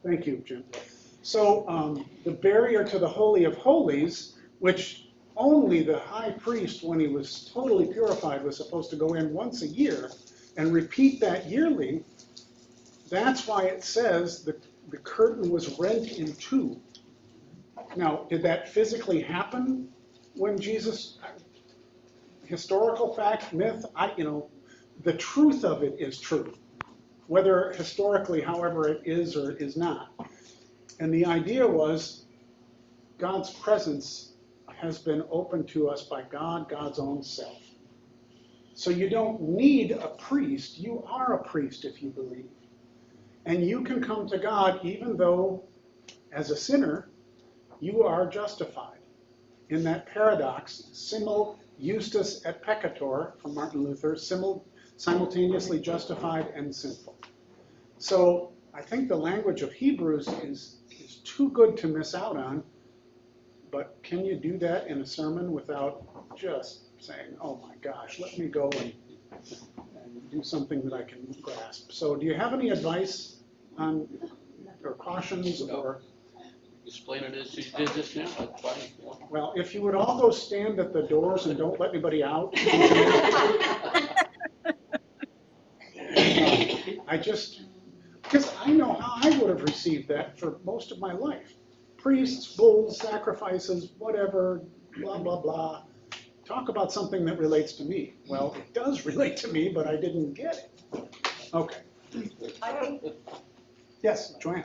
Thank you, Jim. So the barrier to the Holy of Holies, which only the high priest, when he was totally purified, was supposed to go in once a year and repeat that yearly, that's why it says the curtain was rent in two. Now, did that physically happen when Jesus, historical fact, myth, the truth of it is true, whether historically, however it is or is not. And the idea was God's presence has been opened to us by God, God's own self. So you don't need a priest. You are a priest if you believe. And you can come to God even though, as a sinner, you are justified. In that paradox, simul justus et peccator, from Martin Luther, simultaneously justified and sinful. So I think the language of Hebrews is too good to miss out on, but can you do that in a sermon without just saying, oh my gosh, let me go and do something that I can grasp? So do you have any advice on, or cautions, or? Explain it as you did just now. Well, if you would all go stand at the doors and don't let anybody out. Because I know how I would have received that for most of my life. Priests, bulls, sacrifices, whatever, blah, blah, blah. Talk about something that relates to me. Well, it does relate to me, but I didn't get it. Okay. I think Yes, Joanne.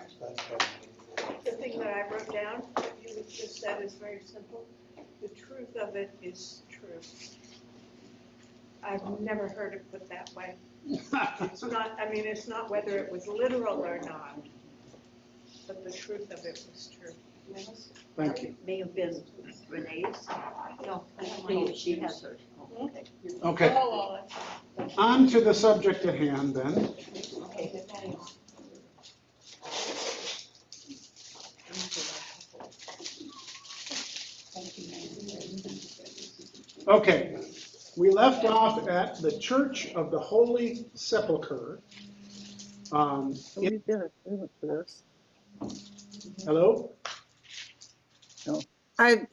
the thing that I wrote down, that you just said is very simple. The truth of it is true. I've never heard it put that way. It's not, I mean, it's not whether it was literal or not, but the truth of it was true. Thank you. May have been Renee's. No, She has hers. Okay. On to the subject at hand then. Okay, we left off at the Church of the Holy Sepulcher. We went to this. Hello? No. I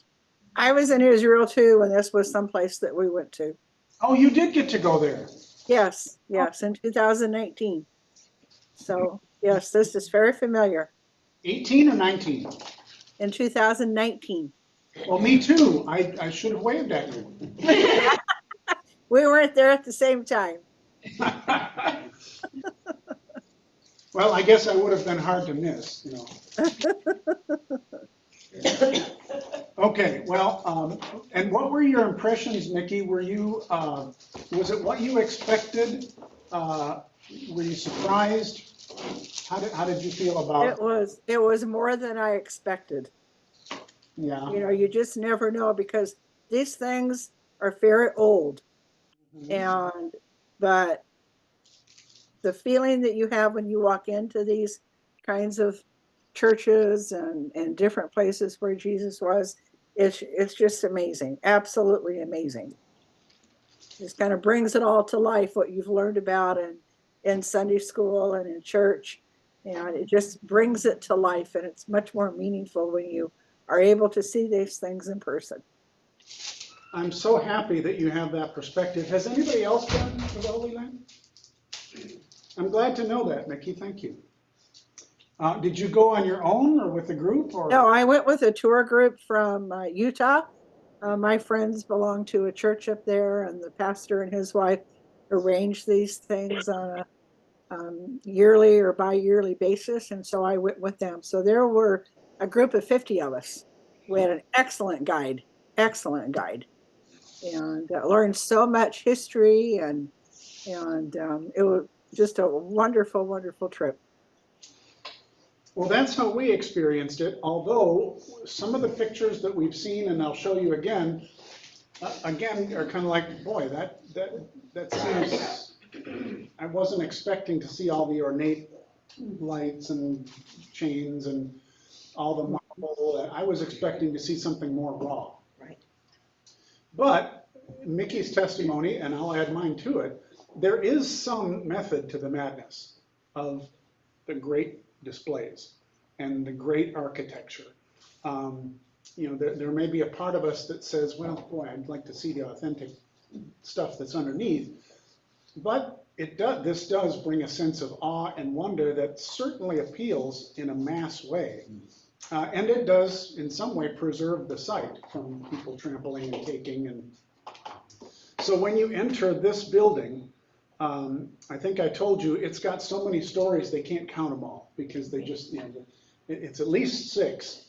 was in Israel too, and this was someplace that we went to. Oh, you did get to go there. Yes, in 2019. So, yes, this is very familiar. 18 or 19? In 2019. Well, me too. I should have waved at you. We weren't there at the same time. Well, I guess I would have been hard to miss, you know. Okay, well, and what were your impressions, Nikki? Were you, was it what you expected? Were you surprised? How did you feel about it? It was more than I expected. Yeah. You know, you just never know because these things are very old. Mm-hmm. But the feeling that you have when you walk into these kinds of churches and different places where Jesus was, it's just amazing, absolutely amazing. Just kind of brings it all to life, what you've learned about in Sunday school and in church, and it just brings it to life, and it's much more meaningful when you are able to see these things in person. I'm so happy that you have that perspective. Has anybody else been to the Holy Land? I'm glad to know that, Nikki. Thank you. Did you go on your own or with a group? Or? No, I went with a tour group from Utah. My friends belong to a church up there, and the pastor and his wife arrange these things on a yearly or bi-yearly basis, and so I went with them. So there were a group of 50 of us. We had an excellent guide, and learned so much history, and it was just a wonderful, wonderful trip. Well, that's how we experienced it, although some of the pictures that we've seen, and I'll show you again, are kind of like, boy, that seems, I wasn't expecting to see all the ornate lights and chains and all the marble. I was expecting to see something more raw. Right. But Mickey's testimony, and I'll add mine to it, there is some method to the madness. of the great displays and the great architecture. There may be a part of us that says, well, boy, I'd like to see the authentic stuff that's underneath. But this does bring a sense of awe and wonder that certainly appeals in a mass way. And it does, in some way, preserve the site from people trampling and taking. And so when you enter this building, I think I told you, it's got so many stories they can't count them all because they just, it's at least 6.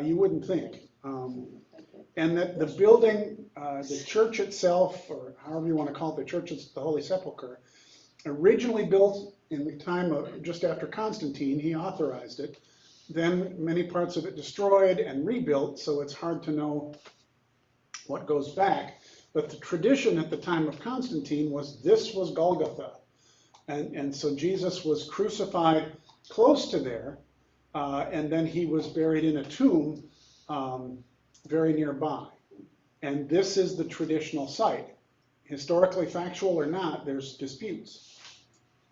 You wouldn't think. And that the building, the church itself, or however you want to call it, the church of the Holy Sepulcher, originally built in the time of just after Constantine, he authorized it. Then many parts of it destroyed and rebuilt, so it's hard to know what goes back. But the tradition at the time of Constantine was this was Golgotha. And so Jesus was crucified close to there, and then he was buried in a tomb very nearby. And this is the traditional site. Historically factual or not, there's disputes.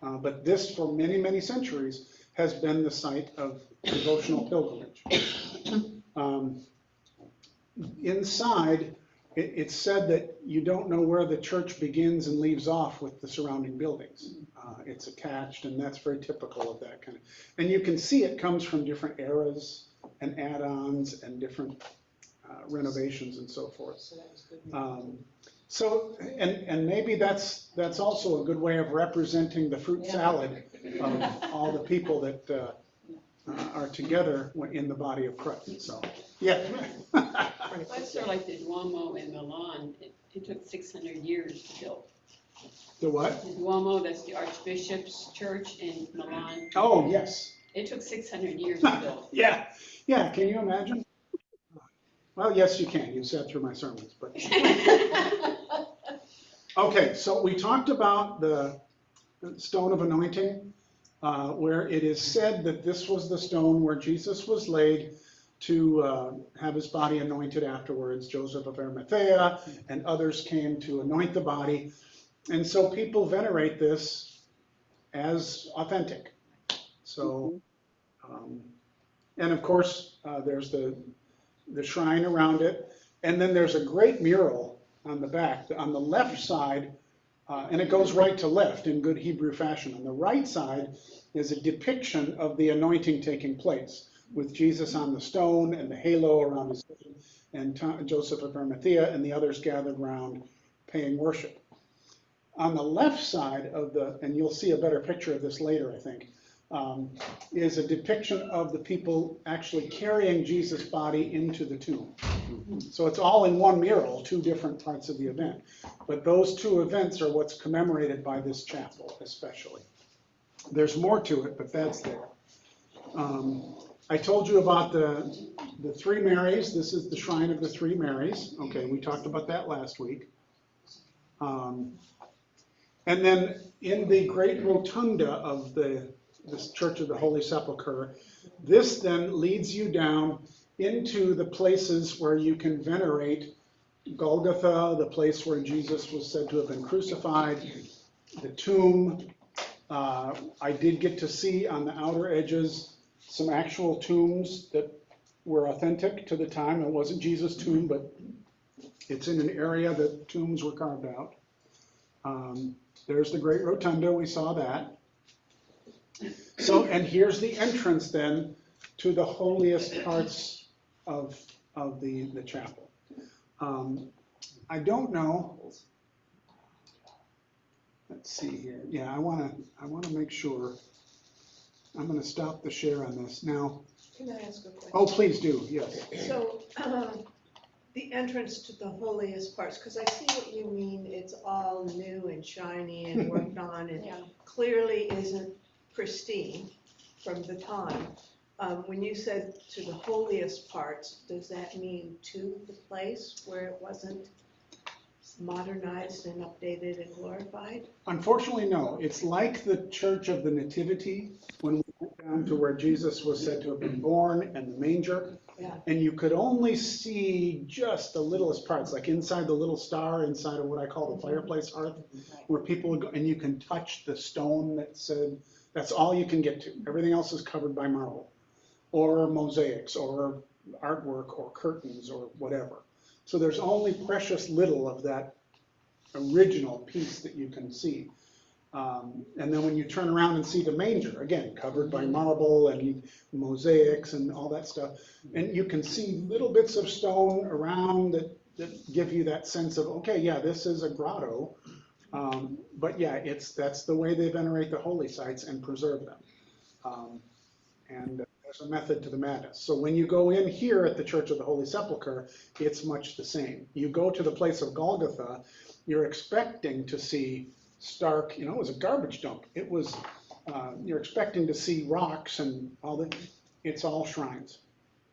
But this, for many, many centuries, has been the site of devotional pilgrimage. Inside, it's said that you don't know where the church begins and leaves off with the surrounding buildings. It's attached, and that's very typical of that kind of. And you can see it comes from different eras and add-ons and different renovations and so forth. And maybe that's also a good way of representing the fruit salad of all the people that are together in the body of Christ. So, yeah. That's sort of like the Duomo in Milan. It took 600 years to build. The what? The Duomo, that's the Archbishop's church in Milan. Oh, yes. It took 600 years to build. Yeah. Can you imagine? Well, yes, you can. You sat through my sermons, but. Okay, so we talked about the stone of anointing, where it is said that this was the stone where Jesus was laid to have his body anointed afterwards. Joseph of Arimathea and others came to anoint the body. And so people venerate this as authentic. So, and of course, there's the shrine around it. And then there's a great mural on the back, on the left side, and it goes right to left in good Hebrew fashion. On the right side is a depiction of the anointing taking place, with Jesus on the stone and the halo around his head, and Joseph of Arimathea and the others gathered around paying worship. On the left side of and you'll see a better picture of this later, I think, is a depiction of the people actually carrying Jesus' body into the tomb. So it's all in one mural, 2 different parts of the event. But those 2 events are what's commemorated by this chapel, especially. There's more to it, but that's there. I told you about the 3 Marys. This is the shrine of the 3 Marys. Okay, we talked about that last week. And then in the great rotunda of this Church of the Holy Sepulcher, this then leads you down into the places where you can venerate Golgotha, the place where Jesus was said to have been crucified, the tomb. I did get to see on the outer edges some actual tombs that were authentic to the time. It wasn't Jesus' tomb, but it's in an area that tombs were carved out. There's the great rotunda, we saw that. So, and here's the entrance then to the holiest parts of the chapel. I don't know. Let's see here. Yeah, I want to make sure. I'm going to stop the share on this now. Can I ask a question? Oh, please do. Yes. So the entrance to the holiest parts, because I see what you mean. It's all new and shiny and worked on, and clearly isn't pristine from the time. When you said to the holiest parts, does that mean to the place where it wasn't modernized and updated and glorified? Unfortunately, no. It's like the Church of the Nativity, when we went down to where Jesus was said to have been born and the manger. Yeah. And you could only see just the littlest parts, like inside the little star, inside of what I call the fireplace hearth, where people would go, and you can touch the stone that said That's all you can get to. Everything else is covered by marble, or mosaics, or artwork, or curtains, or whatever. So there's only precious little of that original piece that you can see. And then when you turn around and see the manger, again, covered by marble and mosaics and all that stuff, and you can see little bits of stone around that give you that sense of, okay, yeah, this is a grotto. But yeah, that's the way they venerate the holy sites and preserve them. And there's a method to the madness. So when you go in here at the Church of the Holy Sepulcher, it's much the same. You go to the place of Golgotha, you're expecting to see stark, it was a garbage dump. It was, you're expecting to see rocks and all that. It's all shrines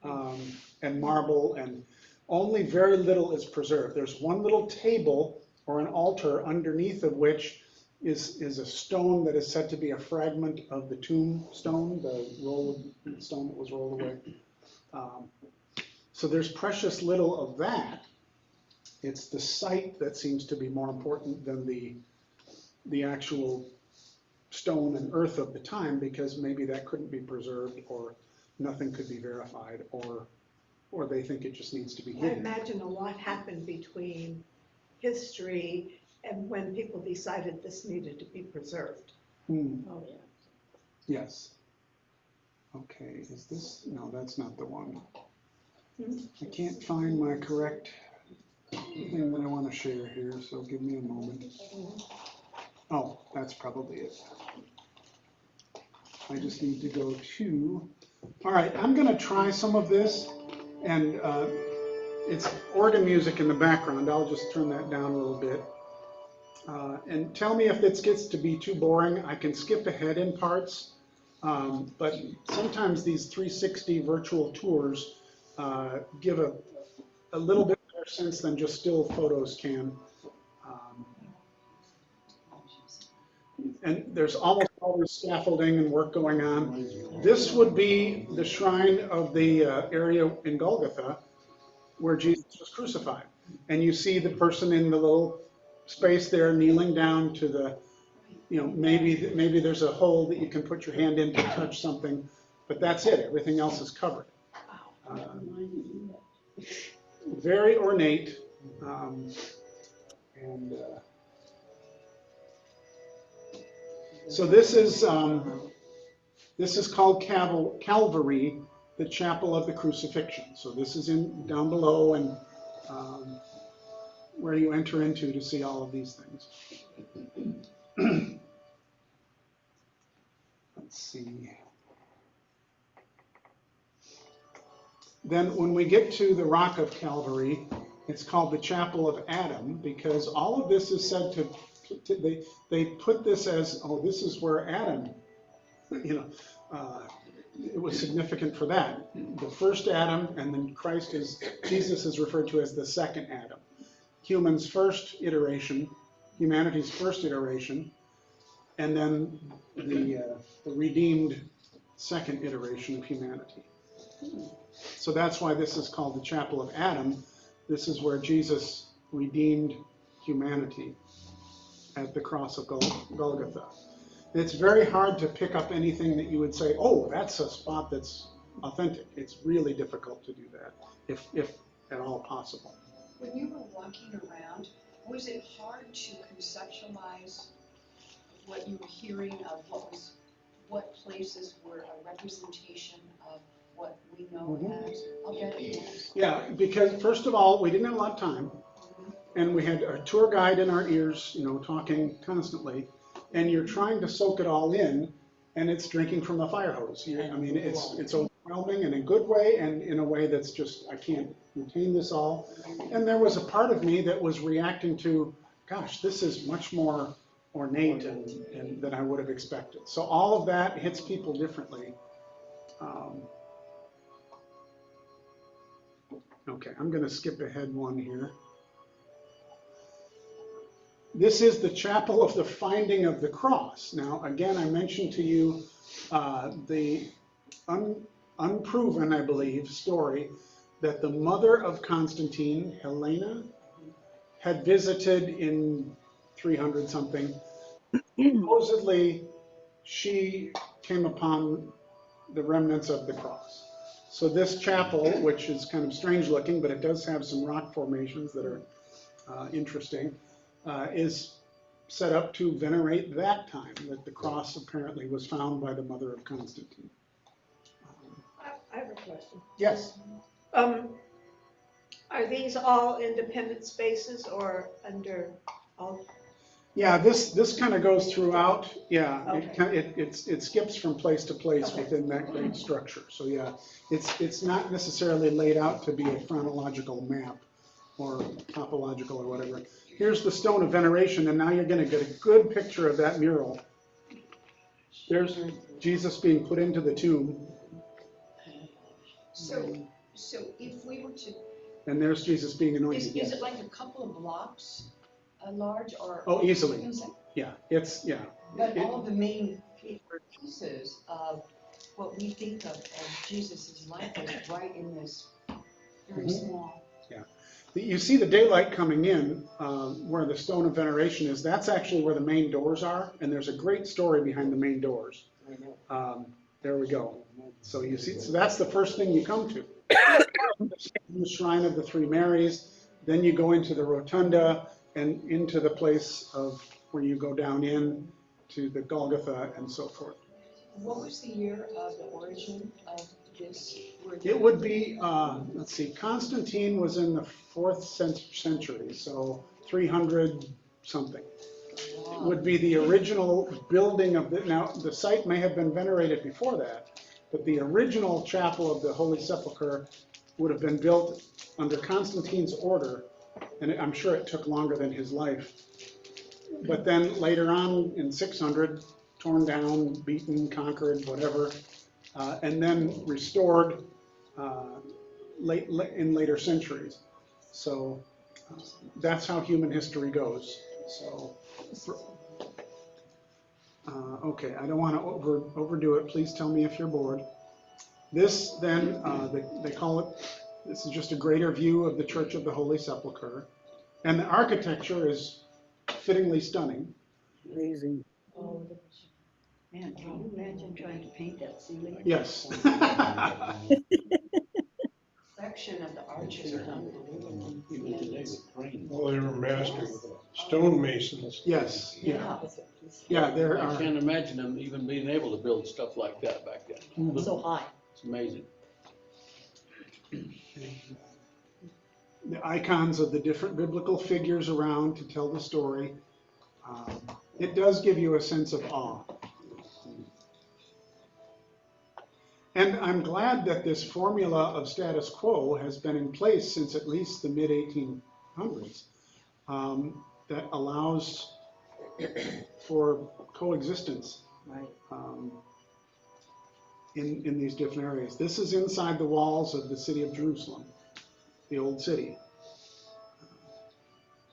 and marble, and only very little is preserved. There's one little table or an altar underneath of which is a stone that is said to be a fragment of the tombstone, the roll of stone that was rolled away. So there's precious little of that. It's the site that seems to be more important than the actual stone and earth of the time, because maybe that couldn't be preserved, or nothing could be verified, or they think it just needs to be I hidden. imagine a lot happened between history and when people decided this needed to be preserved. Oh, yeah. Yes. Okay, is this, no, that's not the one. I can't find my correct thing that I want to share here, so give me a moment. Oh, that's probably it. I just need to go to, all right, I'm going to try some of this, and it's organ music in the background. I'll just turn that down a little bit. And tell me if this gets to be too boring. I can skip ahead in parts, but sometimes these 360 virtual tours give a little bit better sense than just still photos can. And there's almost always scaffolding and work going on. This would be the shrine of the area in Golgotha where Jesus was crucified. And you see the person in the little space there kneeling down to the, maybe there's a hole that you can put your hand in to touch something, but that's it. Everything else is covered. Very ornate. So this is called Calvary, the Chapel of the Crucifixion. So this is down below, and where you enter into to see all of these things. Let's see. Then when we get to the Rock of Calvary, it's called the Chapel of Adam, because all of this is said to they put this as, oh, this is where Adam, it was significant for that. The first Adam, and then Jesus is referred to as the second Adam. Humanity's first iteration, and then the redeemed second iteration of humanity. So that's why this is called the Chapel of Adam. This is where Jesus redeemed humanity at the cross of Golgotha. It's very hard to pick up anything that you would say, oh, that's a spot that's authentic. It's really difficult to do that, if at all possible. When you were walking around, was it hard to conceptualize what you were hearing of what places were a representation of what we know as? I'll get it next. Yeah, because first of all, we didn't have a lot of time. And we had a tour guide in our ears, talking constantly, and you're trying to soak it all in, and it's drinking from a fire hose. It's overwhelming in a good way, and in a way that's just, I can't retain this all. And there was a part of me that was reacting to, gosh, this is much more ornate and than I would have expected. So all of that hits people differently. Okay, I'm going to skip ahead one here. This is the Chapel of the Finding of the Cross. Now, again, I mentioned to you the unproven, I believe, story that the mother of Constantine, Helena, had visited in 300 something. Supposedly, she came upon the remnants of the cross. So this chapel, which is kind of strange looking, but it does have some rock formations that are interesting, is set up to venerate that time that the cross apparently was found by the mother of Constantine. I have a question. Yes. Are these all independent spaces or under all? Yeah, this kind of goes throughout. Yeah, Okay. it skips from place to place Okay. within that great structure. So yeah, it's not necessarily laid out to be a chronological map or topological or whatever. Here's the stone of veneration, and now you're going to get a good picture of that mural. There's Jesus being put into the tomb, So if we were to, and there's Jesus being anointed. is it like a couple of blocks large or? Oh, easily. Is it? Yeah, But all of the main pieces of what we think of as Jesus' life is right in this very small. You see the daylight coming in where the stone of veneration is. That's actually where the main doors are, and there's a great story behind the main doors. There we go. So you see, so that's the first thing you come to. The Shrine of the Three Marys. Then you go into the rotunda and into the place of where you go down in to the Golgotha and so forth. What was the year of the origin of this? It would be, let's see, Constantine was in the 4th century, so 300 something. Would be the original building of the, now the site may have been venerated before that, but the original chapel of the Holy Sepulcher would have been built under Constantine's order, and I'm sure it took longer than his life. But then later on in 600, torn down, beaten, conquered, whatever, and then restored in later centuries. So that's how human history goes. So, okay, I don't want to overdo it. Please tell me if you're bored. This then, they call it, this is just a greater view of the Church of the Holy Sepulcher. And the architecture is fittingly stunning. Amazing. Man, can you imagine trying to paint that ceiling? Yes. Section of the arches are unbelievable. Even today with cranes. Well, they were master stonemasons. Yes, yeah. Yeah, there I are. can't imagine them even being able to build stuff like that back then. So high. It's amazing. The icons of the different biblical figures around to tell the story. It does give you a sense of awe. And I'm glad that this formula of status quo has been in place since at least the mid-1800s that allows for coexistence in these different areas. This is inside the walls of the city of Jerusalem, the old city.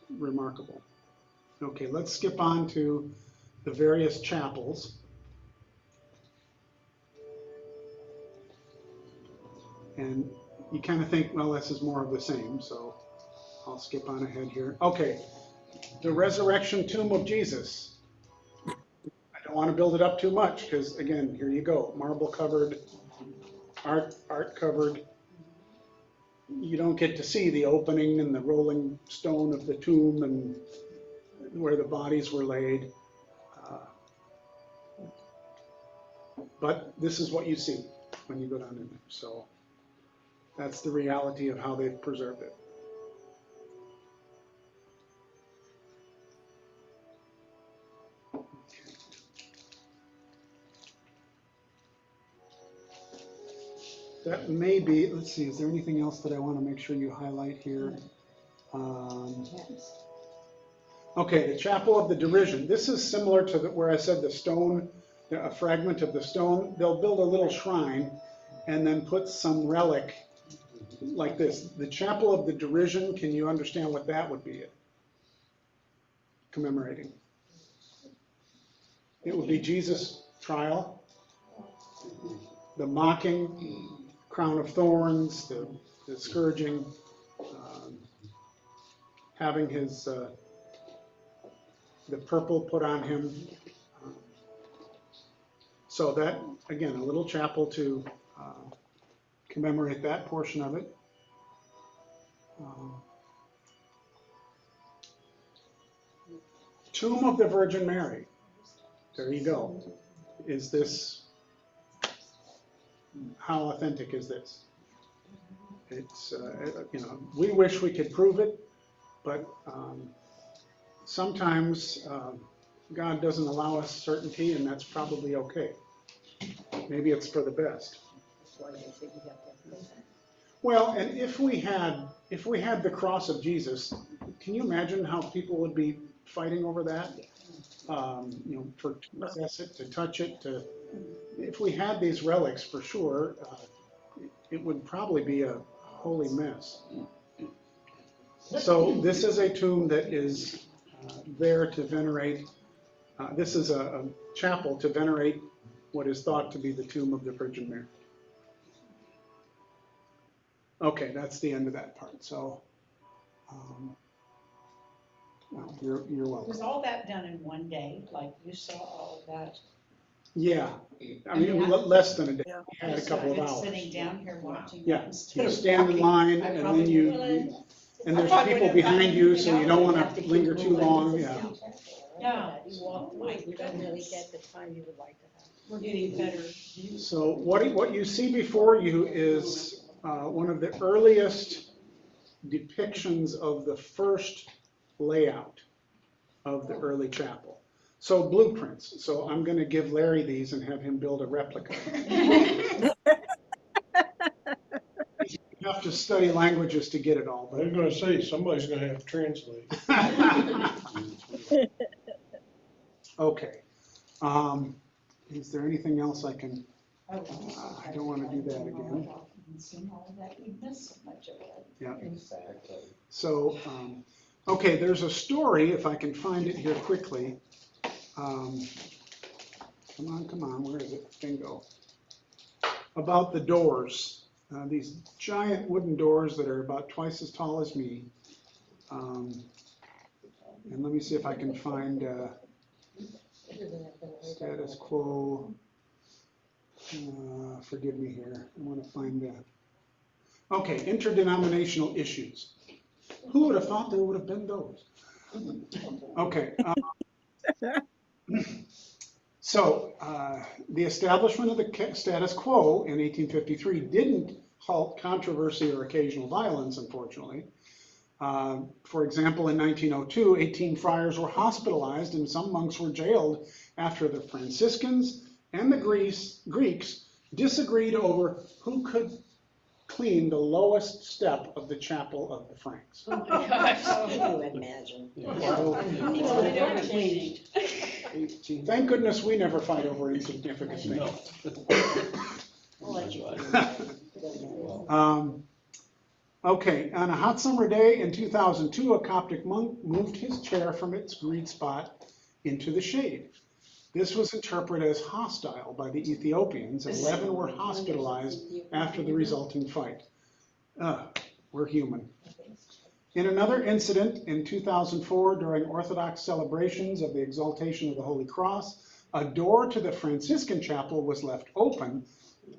Remarkable. Okay, let's skip on to the various chapels. And you kind of think, well, this is more of the same, so I'll skip on ahead here. Okay, the resurrection tomb of Jesus. I don't want to build it up too much because, again, here you go, marble covered, art covered. You don't get to see the opening and the rolling stone of the tomb and where the bodies were laid. But this is what you see when you go down in there. So that's the reality of how they've preserved it. That may be, let's see, is there anything else that I want to make sure you highlight here? Okay, the Chapel of the Derision. This is similar to where I said the stone, a fragment of the stone. They'll build a little shrine and then put some relic like this. The Chapel of the Derision, can you understand what that would be commemorating? It would be Jesus' trial, the mocking, crown of thorns, the scourging, having his the purple put on him. So that, again, a little chapel to commemorate that portion of it. Tomb of the Virgin Mary. There you go. Is this, how authentic is this? It's, we wish we could prove it, but sometimes God doesn't allow us certainty, and that's probably okay. Maybe it's for the best. Well, and if we had the cross of Jesus, can you imagine how people would be fighting over that? To possess it, to touch it, if we had these relics, for sure, it would probably be a holy mess. So this is a tomb that is there to venerate. This is a chapel to venerate what is thought to be the tomb of the Virgin Mary. Okay, that's the end of that part. So, well, you're welcome. Was all that done in one day? Like you saw all of that? Yeah, I mean, less than a day. Yeah. We had a couple of hours. Sitting down here watching Yeah, that instead you of stand in walking. line, I and probably then you, would. and there's people behind you, so you don't want to linger too long. Yeah. Yeah. You walk, you don't really get the time you would like to have. We're getting better. So what you see before you is one of the earliest depictions of the first layout of the early chapel. So blueprints. So I'm going to give Larry these and have him build a replica. You have to study languages to get it all. I was gonna say, somebody's gonna have to translate. Okay. Is there anything else I can? I don't want to do that again. Seen all of that, we missed so much of it. Yeah. So, okay, there's a story, if I can find it here quickly. Come on, where is it? Bingo. About the doors. These giant wooden doors that are about twice as tall as me. And let me see if I can find status quo. Forgive me here. I want to find okay, interdenominational issues. Who would have thought there would have been those? Okay. So the establishment of the status quo in 1853 didn't halt controversy or occasional violence, unfortunately. For example, in 1902, 18 friars were hospitalized and some monks were jailed after the Franciscans and the Greeks disagreed over who could clean the lowest step of the chapel of the Franks. Oh my gosh. Can you imagine? Thank goodness we never fight over insignificant things. I'll let you. Okay, on a hot summer day in 2002, a Coptic monk moved his chair from its green spot into the shade. This was interpreted as hostile by the Ethiopians, and 11 were hospitalized after the resulting fight. We're human. In another incident in 2004, during Orthodox celebrations of the exaltation of the Holy Cross, a door to the Franciscan chapel was left open,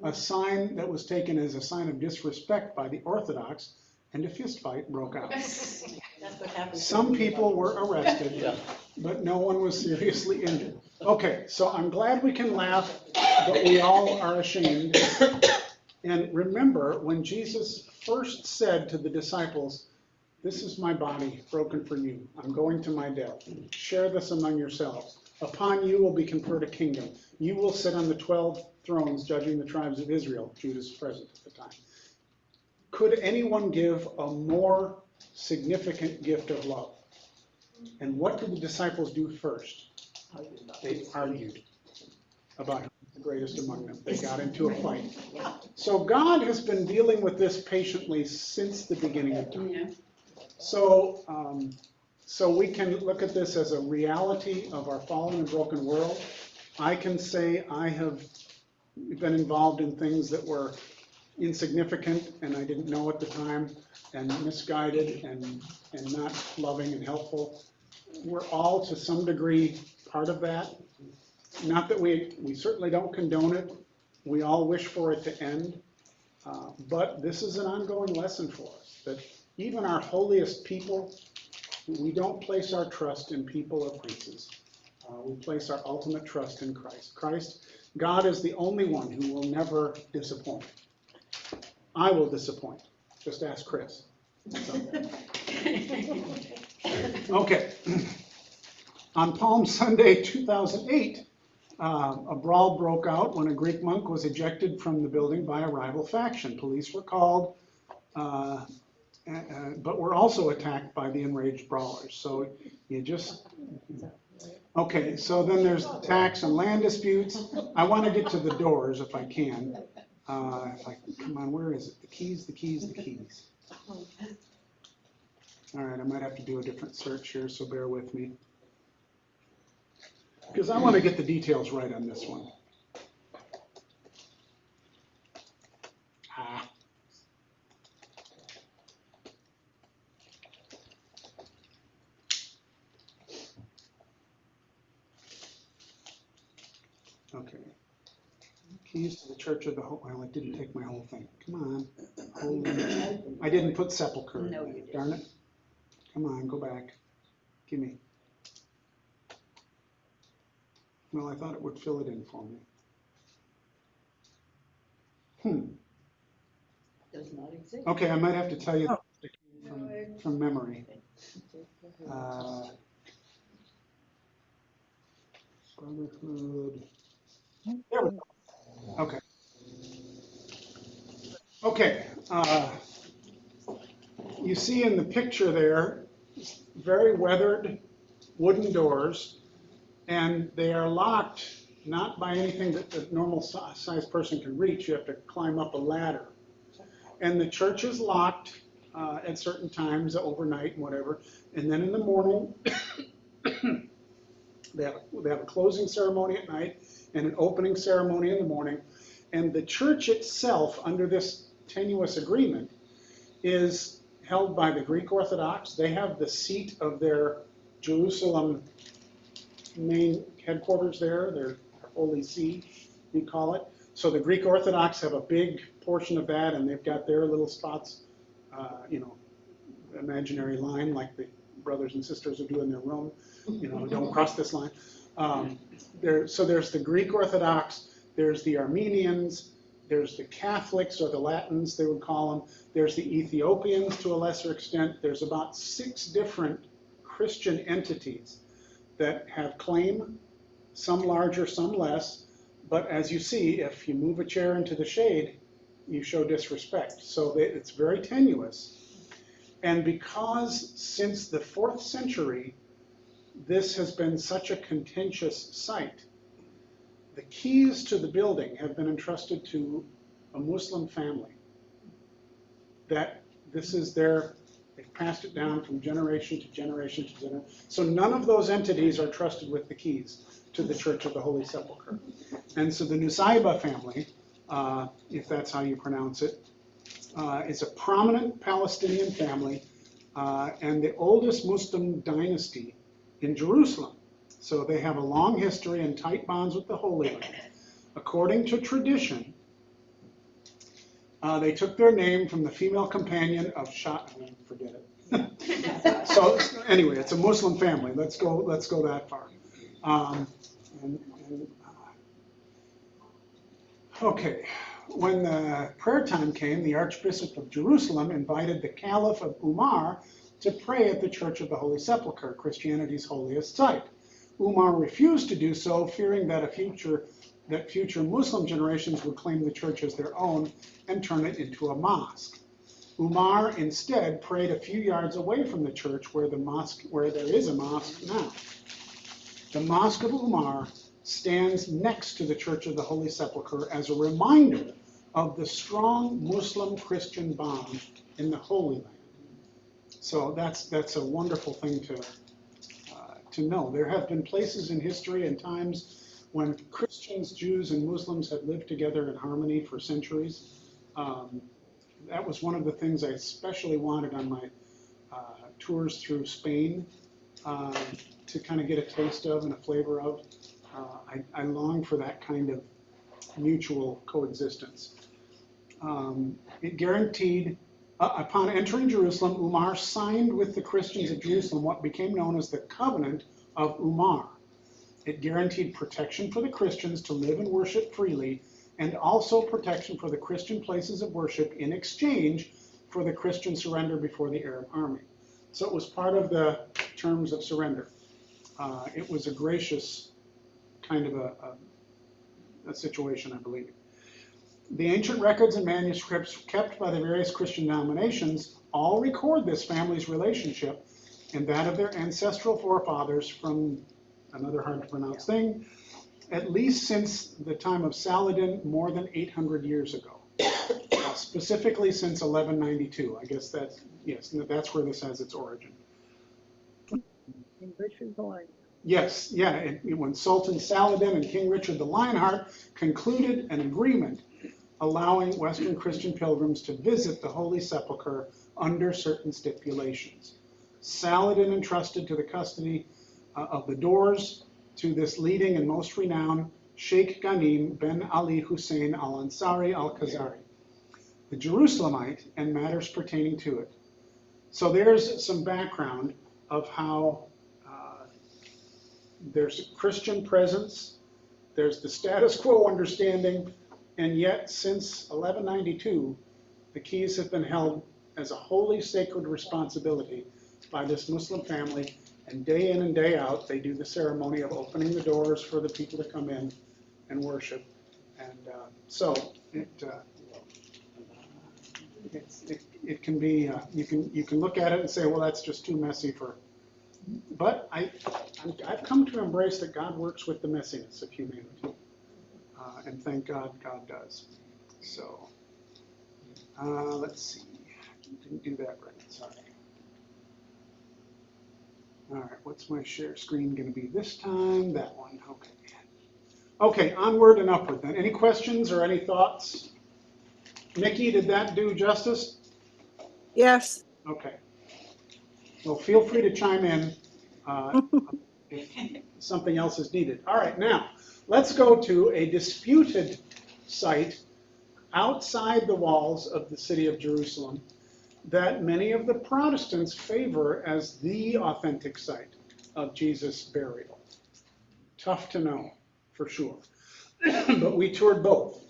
a sign that was taken as a sign of disrespect by the Orthodox, and a fistfight broke out. That's what happens. Some people were arrested, but no one was seriously injured. Okay, so I'm glad we can laugh, but we all are ashamed. And remember, when Jesus first said to the disciples, "This is my body broken for you. I'm going to my death. Share this among yourselves. Upon you will be conferred a kingdom. You will sit on the 12 thrones judging the tribes of Israel." Judas was present at the time. Could anyone give a more significant gift of love? And what did the disciples do first? They argued about who was the greatest among them. They got into a fight. So God has been dealing with this patiently since the beginning of time. Yeah. So we can look at this as a reality of our fallen and broken world. I can say I have been involved in things that were insignificant and I didn't know at the time, and misguided and not loving and helpful. We're all to some degree part of that. Not that we certainly don't condone it. We all wish for it to end. But this is an ongoing lesson for us, that even our holiest people, we don't place our trust in people or princes. We place our ultimate trust in Christ. God is the only one who will never disappoint. I will disappoint. Just ask Chris. So. Okay. On Palm Sunday 2008, a brawl broke out when a Greek monk was ejected from the building by a rival faction. Police were called, but were also attacked by the enraged brawlers. So you just... Okay, so then there's tax and land disputes. I want to get to the doors if I can. Come on, where is it? The keys. All right, I might have to do a different search here, so bear with me. Because I want to get the details right on this one. Okay. Keys to the Church of the Holy... Well, it didn't take my whole thing. Come on. I didn't put sepulcher in there. Darn it. Come on, go back. Give me. Well, I thought it would fill it in for me. Does not exist. Okay, I might have to tell you from memory. Brotherhood. There we go. Okay. Okay. You see in the picture there, very weathered wooden doors, and they are locked not by anything that a normal sized person can reach. You have to climb up a ladder. And the church is locked at certain times, overnight and whatever. And then in the morning, they have a closing ceremony at night and an opening ceremony in the morning. And the church itself, under this tenuous agreement, is held by the Greek Orthodox. They have the seat of their Jerusalem main headquarters there, their Holy See, we call it. So the Greek Orthodox have a big portion of that, and they've got their little spots, imaginary line like the brothers and sisters will do in their room, don't cross this line. So there's the Greek Orthodox, there's the Armenians, there's the Catholics, or the Latins, they would call them. There's the Ethiopians to a lesser extent. There's about 6 different Christian entities that have claim, some larger, some less. But as you see, if you move a chair into the shade, you show disrespect. So it's very tenuous. And because since the 4th century, this has been such a contentious site, the keys to the building have been entrusted to a Muslim family. That this is they've passed it down from generation to generation to generation. So none of those entities are trusted with the keys to the Church of the Holy Sepulcher. And so the Nusayba family, if that's how you pronounce it, is a prominent Palestinian family and the oldest Muslim dynasty in Jerusalem. So they have a long history and tight bonds with the Holy Land. According to tradition, they took their name from the female companion of forget it. So anyway, it's a Muslim family. Let's go that far. Okay, when the prayer time came, the Archbishop of Jerusalem invited the Caliph of Umar to pray at the Church of the Holy Sepulcher, Christianity's holiest site. Umar refused to do so, fearing that future Muslim generations would claim the church as their own and turn it into a mosque. Umar instead prayed a few yards away from the church where there is a mosque now. The Mosque of Umar stands next to the Church of the Holy Sepulcher as a reminder of the strong Muslim-Christian bond in the Holy Land. So that's a wonderful thing to know. There have been places in history and times when Christians, Jews, and Muslims have lived together in harmony for centuries. That was one of the things I especially wanted on my tours through Spain to kind of get a taste of and a flavor of. I long for that kind of mutual coexistence. It guaranteed, upon entering Jerusalem, Umar signed with the Christians of Jerusalem what became known as the Covenant of Umar. It guaranteed protection for the Christians to live and worship freely, and also protection for the Christian places of worship in exchange for the Christian surrender before the Arab army. So it was part of the terms of surrender. It was a gracious kind of a situation, I believe. The ancient records and manuscripts kept by the various Christian denominations all record this family's relationship and that of their ancestral forefathers from another hard to pronounce thing, at least since the time of Saladin more than 800 years ago. Specifically since 1192. I guess that's, yes, that's where this has its origin. King Richard the Lion. Yes, yeah, when Sultan Saladin and King Richard the Lionheart concluded an agreement allowing Western Christian pilgrims to visit the Holy Sepulcher under certain stipulations. Saladin entrusted to the custody of the doors to this leading and most renowned Sheikh Ghanim ben Ali Hussein al-Ansari al-Khazari, the Jerusalemite, and matters pertaining to it. So there's some background of how there's Christian presence, there's the status quo understanding, and yet since 1192, the keys have been held as a holy sacred responsibility by this Muslim family, and day in and day out, they do the ceremony of opening the doors for the people to come in and worship. And so it can be, you can look at it and say, well, that's just too messy for, but I've come to embrace that God works with the messiness of humanity. And thank God, God does. So, let's see. Didn't do that right, sorry. All right, what's my share screen going to be this time? That one, okay. Okay, onward and upward then. Any questions or any thoughts? Nikki, did that do justice? Yes. Okay. Well, feel free to chime in if something else is needed. All right, now, let's go to a disputed site outside the walls of the city of Jerusalem that many of the Protestants favor as the authentic site of Jesus' burial. Tough to know, for sure. But we toured both.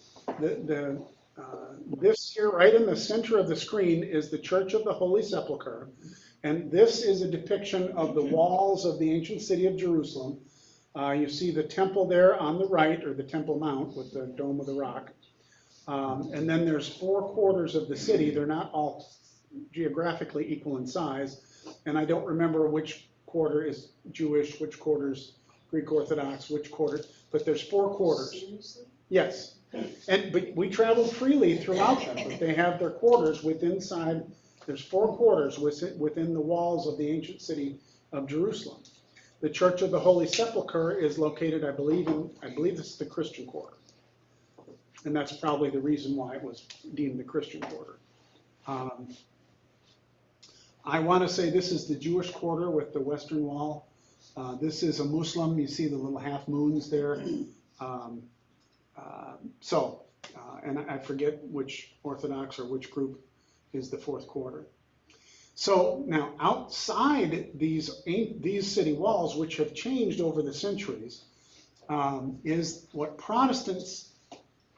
This here, right in the center of the screen, is the Church of the Holy Sepulcher. And this is a depiction of the walls of the ancient city of Jerusalem. You see the temple there on the right, or the Temple Mount with the Dome of the Rock. And then there's 4 quarters of the city. They're not all geographically equal in size. And I don't remember which quarter is Jewish, which quarter's Greek Orthodox, which quarter, but there's 4 quarters. Seriously? Yes. But we traveled freely throughout them, but they have their quarters inside. There's 4 quarters within the walls of the ancient city of Jerusalem. The Church of the Holy Sepulcher is located, I believe this is the Christian quarter. And that's probably the reason why it was deemed the Christian quarter. I want to say this is the Jewish quarter with the western wall. This is a Muslim. You see the little half moons there. And I forget which Orthodox or which group is the 4th quarter. So now outside these city walls, which have changed over the centuries, is what Protestants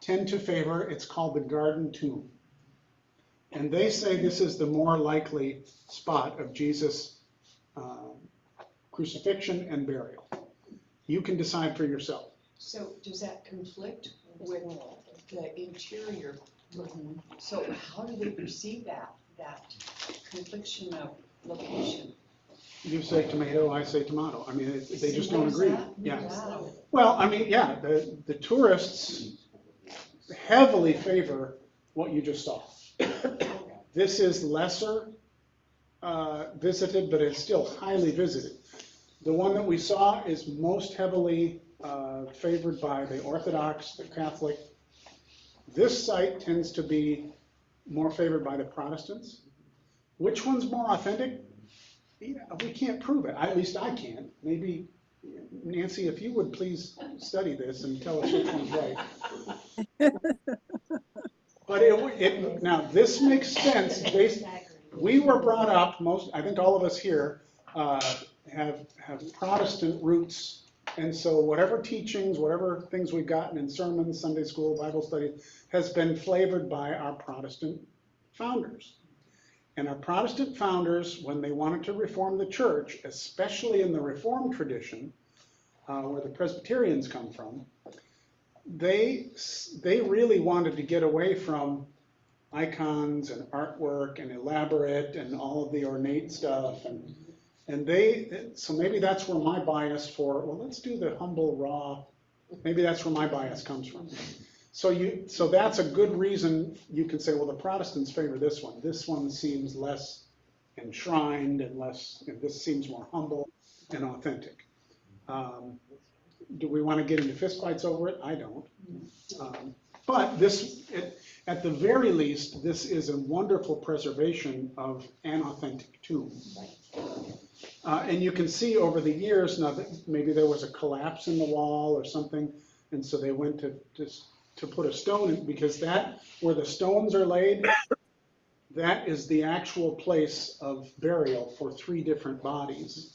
tend to favor. It's called the Garden Tomb. And they say this is the more likely spot of Jesus' crucifixion and burial. You can decide for yourself. So does that conflict with the interior? So how do they perceive that confliction of location? You say tomato, I say tomato. I mean, they just don't agree. Yeah. Wow. Well, I mean, yeah, the tourists heavily favor what you just saw. This is lesser visited, but it's still highly visited. The one that we saw is most heavily favored by the Orthodox, the Catholic. This site tends to be more favored by the Protestants. Which one's more authentic? We can't prove it. At least I can't. Maybe Nancy, if you would please study this and tell us which one's right. But now this makes sense. We were brought up, I think all of us here have Protestant roots. And so whatever teachings, whatever things we've gotten in sermons, Sunday school, Bible study, has been flavored by our Protestant founders. And our Protestant founders, when they wanted to reform the church, especially in the Reformed tradition, where the Presbyterians come from, they really wanted to get away from icons and artwork and elaborate and all of the ornate stuff. So maybe that's where my bias for, well, let's do the humble, raw, maybe that's where my bias comes from. So that's a good reason you can say, well, the Protestants favor this one. This one seems less enshrined and this seems more humble and authentic. Do we want to get into fistfights over it? I don't. But at the very least, this is a wonderful preservation of an authentic tomb. And you can see over the years now that maybe there was a collapse in the wall or something, and so they went to put a stone in, because where the stones are laid, that is the actual place of burial for 3 different bodies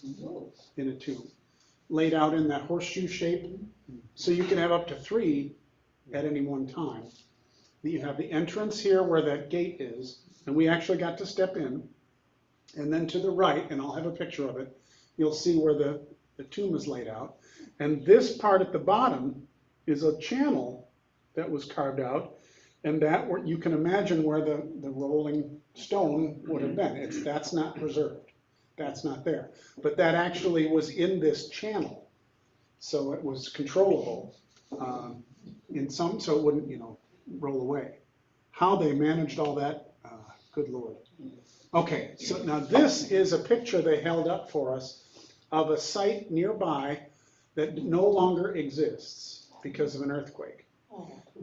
in a tomb, laid out in that horseshoe shape. So you can have up to 3 at any one time. You have the entrance here where that gate is, and we actually got to step in. And then to the right, and I'll have a picture of it, you'll see where the tomb is laid out. And this part at the bottom is a channel that was carved out, and you can imagine where the rolling stone would have been. That's not preserved. That's not there. But that actually was in this channel, so it was controllable so it wouldn't, roll away. How they managed all that, good Lord. Okay, so now this is a picture they held up for us of a site nearby that no longer exists because of an earthquake.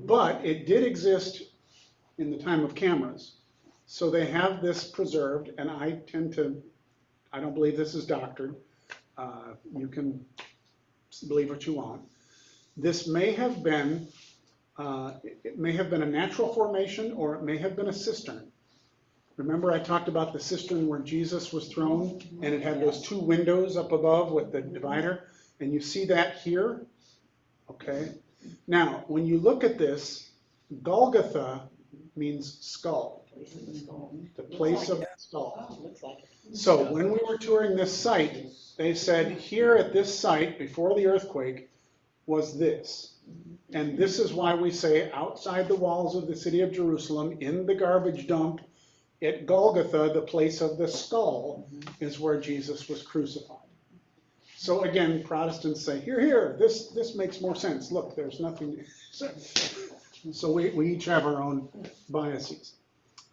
But it did exist in the time of cameras. So they have this preserved, and I don't believe this is doctored. You can believe what you want. This may have been, it may have been a natural formation, or it may have been a cistern. Remember I talked about the cistern where Jesus was thrown, and it had those 2 windows up above with the divider, and you see that here, okay? Now, when you look at this, Golgotha means skull, the place of the skull. So when we were touring this site, they said here at this site, before the earthquake, was this. And this is why we say outside the walls of the city of Jerusalem, in the garbage dump, at Golgotha, the place of the skull, is where Jesus was crucified. So again, Protestants say, here, this makes more sense. Look, there's nothing. So we each have our own biases.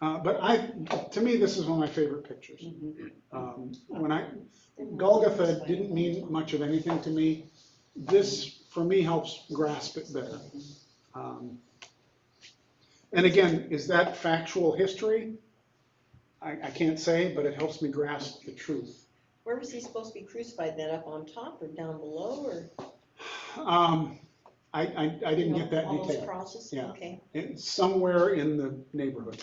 But to me, this is one of my favorite pictures. Golgotha didn't mean much of anything to me. This, for me, helps grasp it better. And again, is that factual history? I can't say, but it helps me grasp the truth. Where was he supposed to be crucified then, up on top or down below, or? I didn't get that all those detail. crosses? Yeah. Okay. It's somewhere in the neighborhood,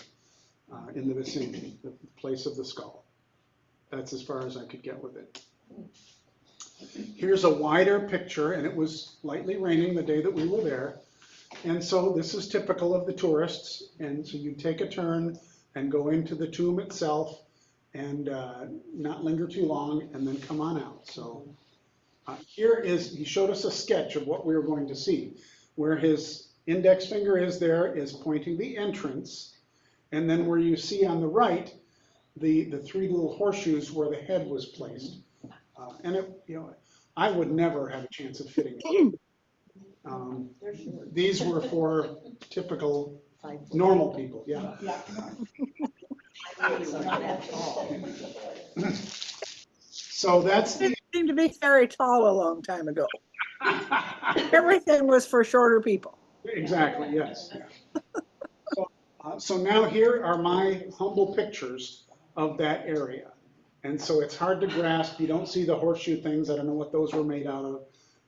in the vicinity, the place of the skull. That's as far as I could get with it. Here's a wider picture, and it was lightly raining the day that we were there. And so this is typical of the tourists. And so you take a turn and go into the tomb itself and not linger too long and then come on out. So he showed us a sketch of what we were going to see. Where his index finger is there is pointing the entrance. And then where you see on the right, the 3 little horseshoes where the head was placed. I would never have a chance of fitting it. These were for typical normal people, yeah. So that's It seemed to be very tall a long time ago. Everything was for shorter people. Exactly, yes. So now here are my humble pictures of that area. And so it's hard to grasp. You don't see the horseshoe things. I don't know what those were made out of.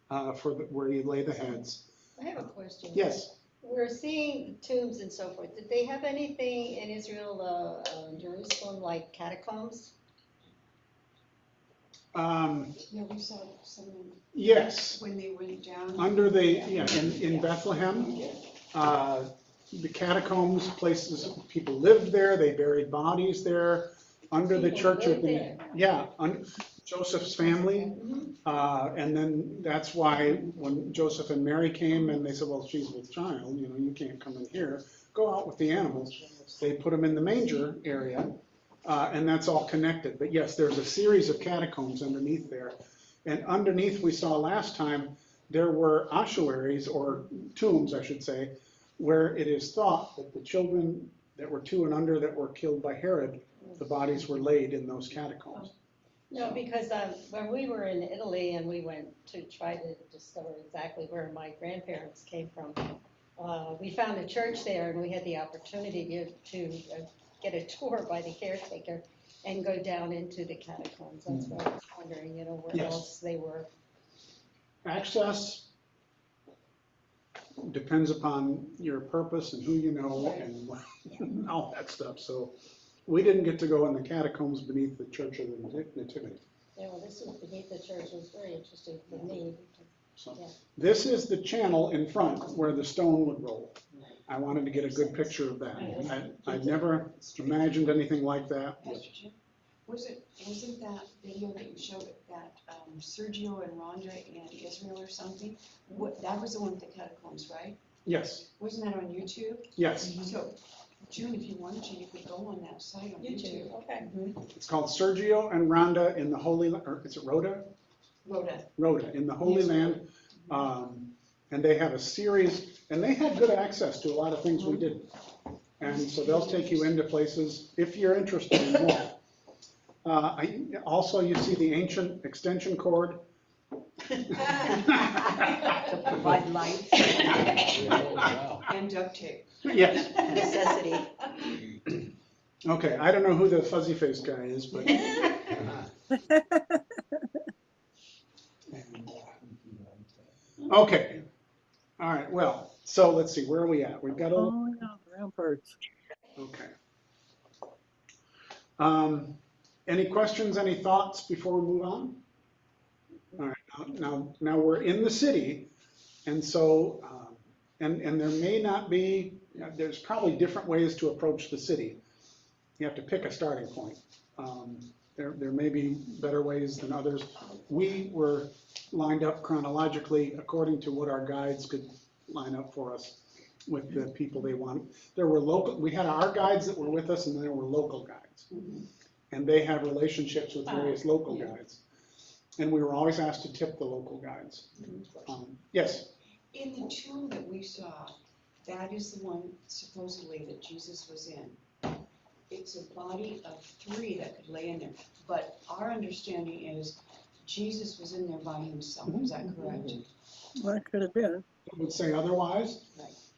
where you lay the heads. I have a question. Yes. We're seeing tombs and so forth. Did they have anything in Israel, Jerusalem, like catacombs? Yeah, we saw some Yes. when they went down. Under in Bethlehem, the catacombs, places, people lived there, they buried bodies there, under the People church of lived the, yeah, Joseph's family. And then that's why when Joseph and Mary came and they said, well, she's with child, you can't come in here, go out with the animals. They put them in the manger area, and that's all connected. But yes, there's a series of catacombs underneath there. And underneath, we saw last time, there were ossuaries, or tombs, I should say, where it is thought that the children that were 2 and under that were killed by Herod, the bodies were laid in those catacombs. No, because when we were in Italy and we went to try to discover exactly where my grandparents came from, we found a church there and we had the opportunity to get a tour by the caretaker and go down into the catacombs. That's why I was wondering, where Yes. else they were. Access depends upon your purpose and who you know and all that stuff. So we didn't get to go in the catacombs beneath the Church of the Nativity. Yeah, well, this was beneath the church. It was very interesting for me. So Yeah. this is the channel in front where the stone would roll. I wanted to get a good picture of that. I'd never imagined anything like that. Pastor Jim, wasn't that video that you showed that Sergio and Rhonda in Israel or something? That was the one with the catacombs, right? Yes, Wasn't that on YouTube? yes. So, June, if you wanted to, you could go on that site on YouTube. Okay. It's called Sergio and Rhonda in the Holy, or is it Rhoda? Rhoda. Rhoda, in the Holy Land. And they have a series, and they had good access to a lot of things we didn't. And so they'll take you into places if you're interested in more. Also, you see the ancient extension cord. To provide light, Oh, wow. And duct tape. Yes. necessity. Okay, I don't know who the fuzzy face guy is, but. Okay. All right, well, so let's see, where are we at? We've got a, Oh, yeah, ramparts. okay. Any questions, any thoughts before we move on? All right, now we're in the city, and so, and there may not be, there's probably different ways to approach the city. You have to pick a starting point. There may be better ways than others. We were lined up chronologically according to what our guides could line up for us with the people they wanted. There were we had our guides that were with us, and then there were local guides. And they have relationships with various local guides. And we were always asked to tip the local guides. Yes? In the tomb that we saw, that is the one supposedly that Jesus was in. It's a body of 3 that could lay in there. But our understanding is Jesus was in there by himself. Is that correct? Well, that could have been. I would say otherwise.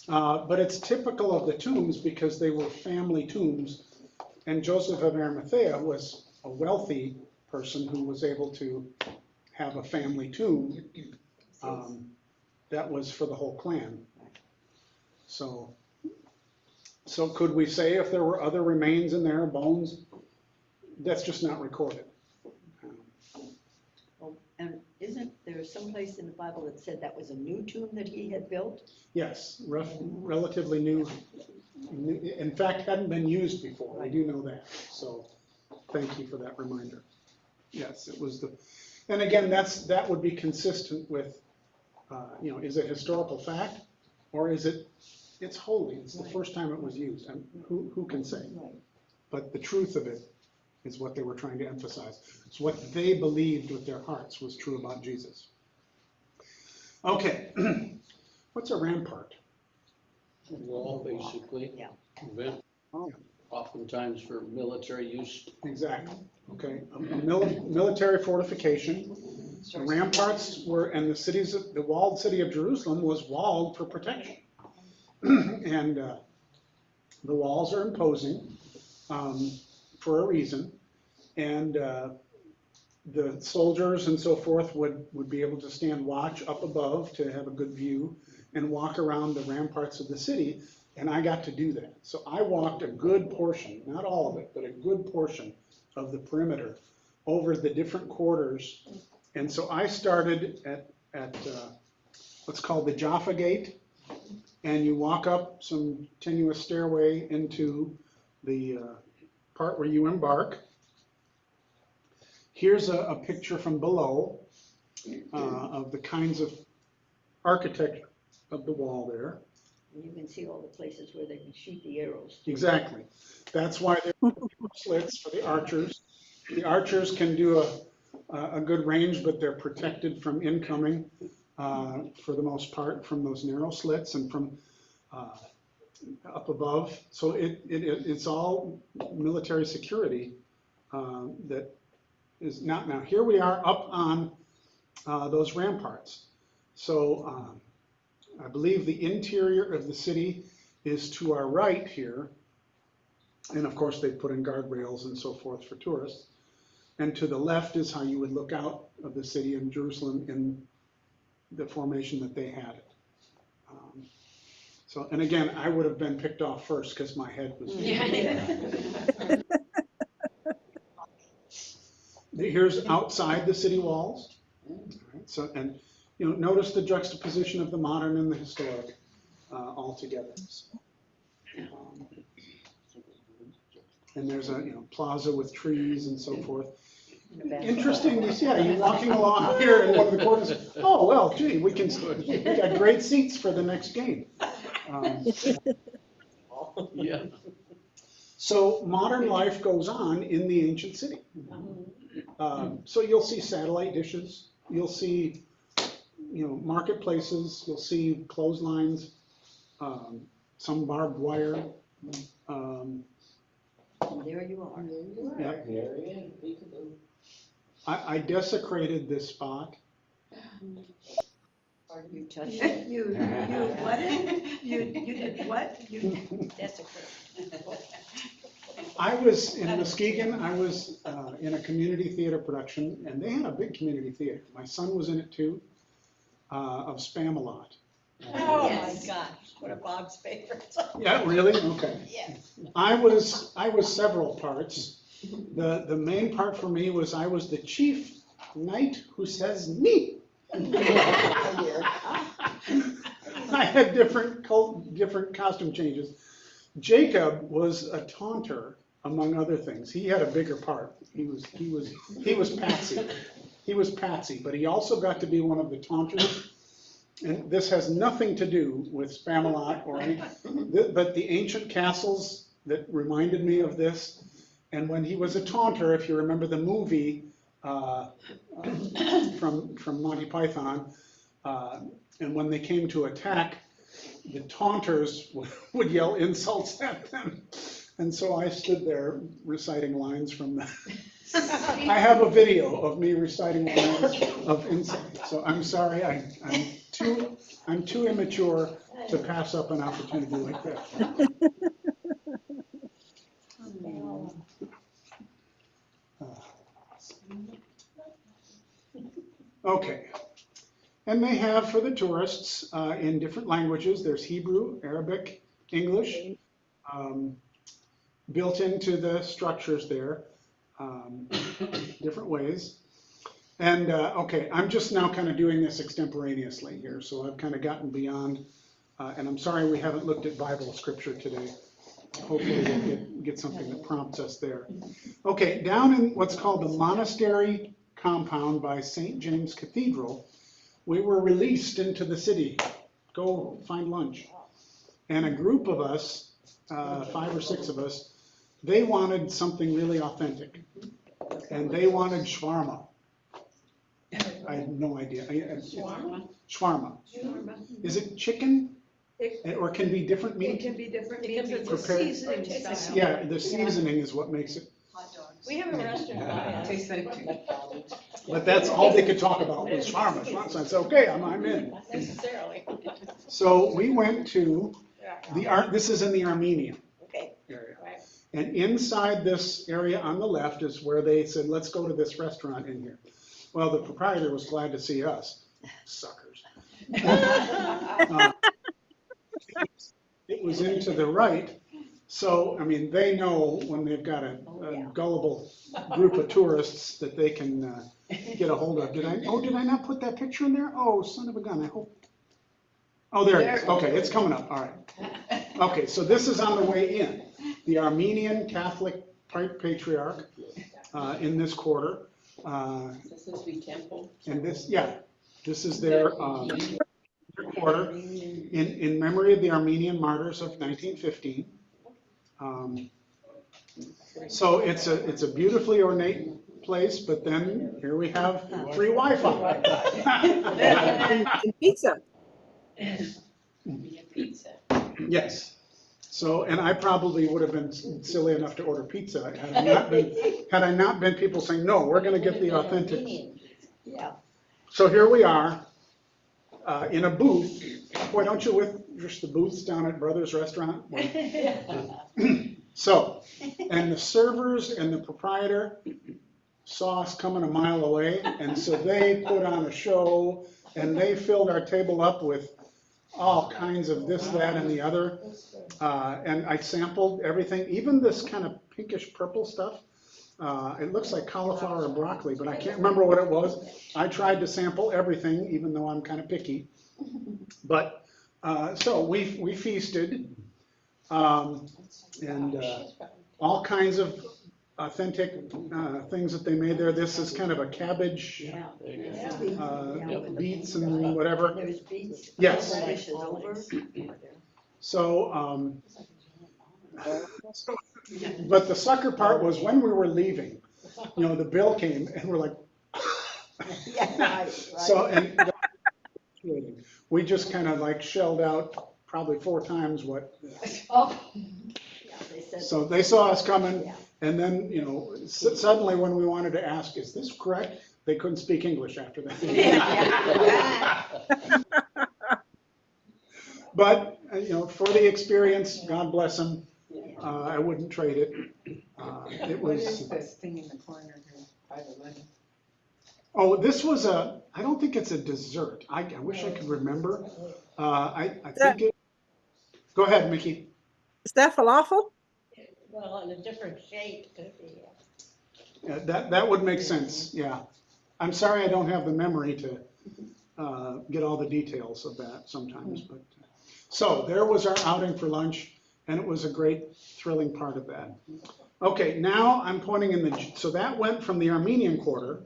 But it's typical of the tombs because they were family tombs. And Joseph of Arimathea was a wealthy person who was able to have a family tomb that was for the whole clan. So could we say if there were other remains in there, bones? That's just not recorded. And isn't there someplace in the Bible that said that was a new tomb that he had built? Yes, relatively new. In fact, hadn't been used before. I do know that. So thank you for that reminder. Yes, it was and again, that would be consistent with, is it historical fact or is it's holy. It's the first time it was used. And who can say? But the truth of it is what they were trying to emphasize. It's what they believed with their hearts was true about Jesus. Okay, what's a rampart? Wall, basically. Yeah. Vent, Oh. oftentimes for military use. Exactly. Okay, a military fortification. The ramparts were, and the walled city of Jerusalem was walled for protection. And the walls are imposing for a reason. And the soldiers and so forth would be able to stand watch up above to have a good view and walk around the ramparts of the city. And I got to do that. So I walked a good portion, not all of it, but a good portion of the perimeter over the different quarters. And so I started at what's called the Jaffa Gate, and you walk up some tenuous stairway into the part where you embark. Here's a picture from below of the kinds of architecture of the wall there. And you can see all the places where they can shoot the arrows. Exactly. That's why there are slits for the archers. The archers can do a good range, but they're protected from incoming for the most part from those narrow slits and from up above. So it's all military security that is not now. Here we are up on those ramparts. So I believe the interior of the city is to our right here. And of course, they put in guardrails and so forth for tourists. And to the left is how you would look out of the city of Jerusalem in the formation that they had it. So, and again, I would have been picked off first because my head was. Here's outside the city walls. Right, so, and you know, notice the juxtaposition of the modern and the historic all together. And there's a plaza with trees and so forth. Interesting, you're walking along here in one of the corners. Oh well, gee, we got great seats for the next game. Yeah. So modern life goes on in the ancient city. So you'll see satellite dishes, you'll see, marketplaces, you'll see clotheslines, some barbed wire. And there you are. Yep. I desecrated this spot. You touched it. You what? You did what? You Desecrated. I was in Muskegon, I was in a community theater production, and they had a big community theater. My son was in it too, of Spamalot. Oh my gosh, one of Bob's favorites. Yeah, really? Okay. Yes. I was several parts. The main part for me was I was the chief knight who says me. I had different costume changes. Jacob was a taunter, among other things. He had a bigger part. He was Patsy. He was Patsy, but he also got to be one of the taunters. And this has nothing to do with Spamalot or anything, but the ancient castles that reminded me of this. And when he was a taunter, if you remember the movie from Monty Python, and when they came to attack, the taunters would yell insults at them. And so I stood there reciting lines from that. I have a video of me reciting lines of insults. So I'm sorry, I'm too immature to pass up an opportunity like that. Okay. And they have for the tourists in different languages. There's Hebrew, Arabic, English, built into the structures there, different ways. And okay, I'm just now kind of doing this extemporaneously here, so I've kind of gotten beyond, and I'm sorry we haven't looked at Bible scripture today. Hopefully we'll get something that prompts us there. Okay, down in what's called the monastery compound by St. James Cathedral, we were released into the city. Go find lunch. And a group of us, 5 or 6 of us, they wanted something really authentic. And they wanted shawarma. I have no idea. Shawarma. Is it chicken? Or can be different meat? It can be different It can meats. be It's a prepared. seasoning style. Yeah, the seasoning is what makes it. Hot dogs. We have a restaurant by us. But that's all they could talk about was shawarma. So I said, okay, I'm in. Not necessarily. So we went to this is in the Armenian Okay, area. right. And inside this area on the left is where they said, let's go to this restaurant in here. Well, the proprietor was glad to see us, suckers. It was into the right, so, I mean, they know when they've got a gullible group of tourists that they can get a hold of. Did I not put that picture in there? Oh, son of a gun, I hope. Oh, there it is. Okay, it's coming up, all right. Okay, so this is on the way in. The Armenian Catholic Patriarch in this quarter. This is the temple. And this, yeah, this is their quarter in memory of the Armenian martyrs of 1915. So it's a beautifully ornate place, but then here we have free Wi-Fi. And pizza. We have pizza. Yes. So, and I probably would have been silly enough to order pizza had I not been people saying, no, we're going to get the authentic. Yeah. So here we are in a booth. Boy, don't you wish the booths down at Brothers Restaurant? So, and the servers and the proprietor saw us coming a mile away, and so they put on a show, and they filled our table up with all kinds of this, that, and the other. And I sampled everything, even this kind of pinkish purple stuff. It looks like cauliflower or broccoli, but I can't remember what it was. I tried to sample everything, even though I'm kind of picky. But so we feasted, and all kinds of authentic things that they made there. This is kind of a cabbage, beets and whatever. There's beets. Yes. Dishes over. So, but the sucker part was when we were leaving, you know, the bill came and we're like, Yeah, right. so, and we just kind of like shelled out probably 4 times what. Oh. Yeah, they said. So they saw us coming, Yeah. and then, you know, suddenly when we wanted to ask, is this correct? They couldn't speak English after that. But, you know, for the experience, God bless them, I wouldn't trade it. It was. this thing in the corner here by the money? Oh, this was I don't think it's a dessert. I wish I could remember. I think it, go ahead, Mickey. Is that falafel? Well, in a different shape, could be. Yeah, that would make sense, yeah. I'm sorry I don't have the memory to get all the details of that sometimes, but. So there was our outing for lunch, and it was a great, thrilling part of that. Okay, now I'm pointing in so that went from the Armenian quarter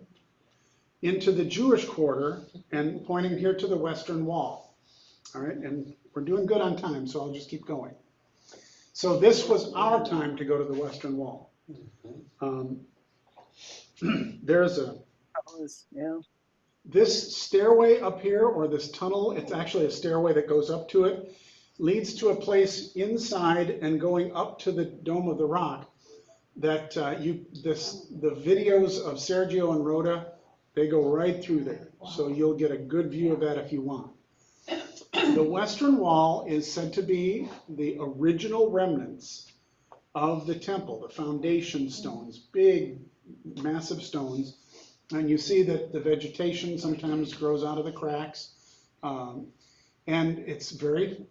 into the Jewish quarter and pointing here to the Western Wall. All right, and we're doing good on time, so I'll just keep going. So this was our time to go to the Western Wall. There's this stairway up here, or this tunnel, it's actually a stairway that goes up to it, leads to a place inside and going up to the Dome of the Rock that the videos of Sergio and Rhoda, they go right through there. So you'll get a good view of that if you want. The Western Wall is said to be the original remnants of the temple, the foundation stones, big, massive stones. And you see that the vegetation sometimes grows out of the cracks. And it's very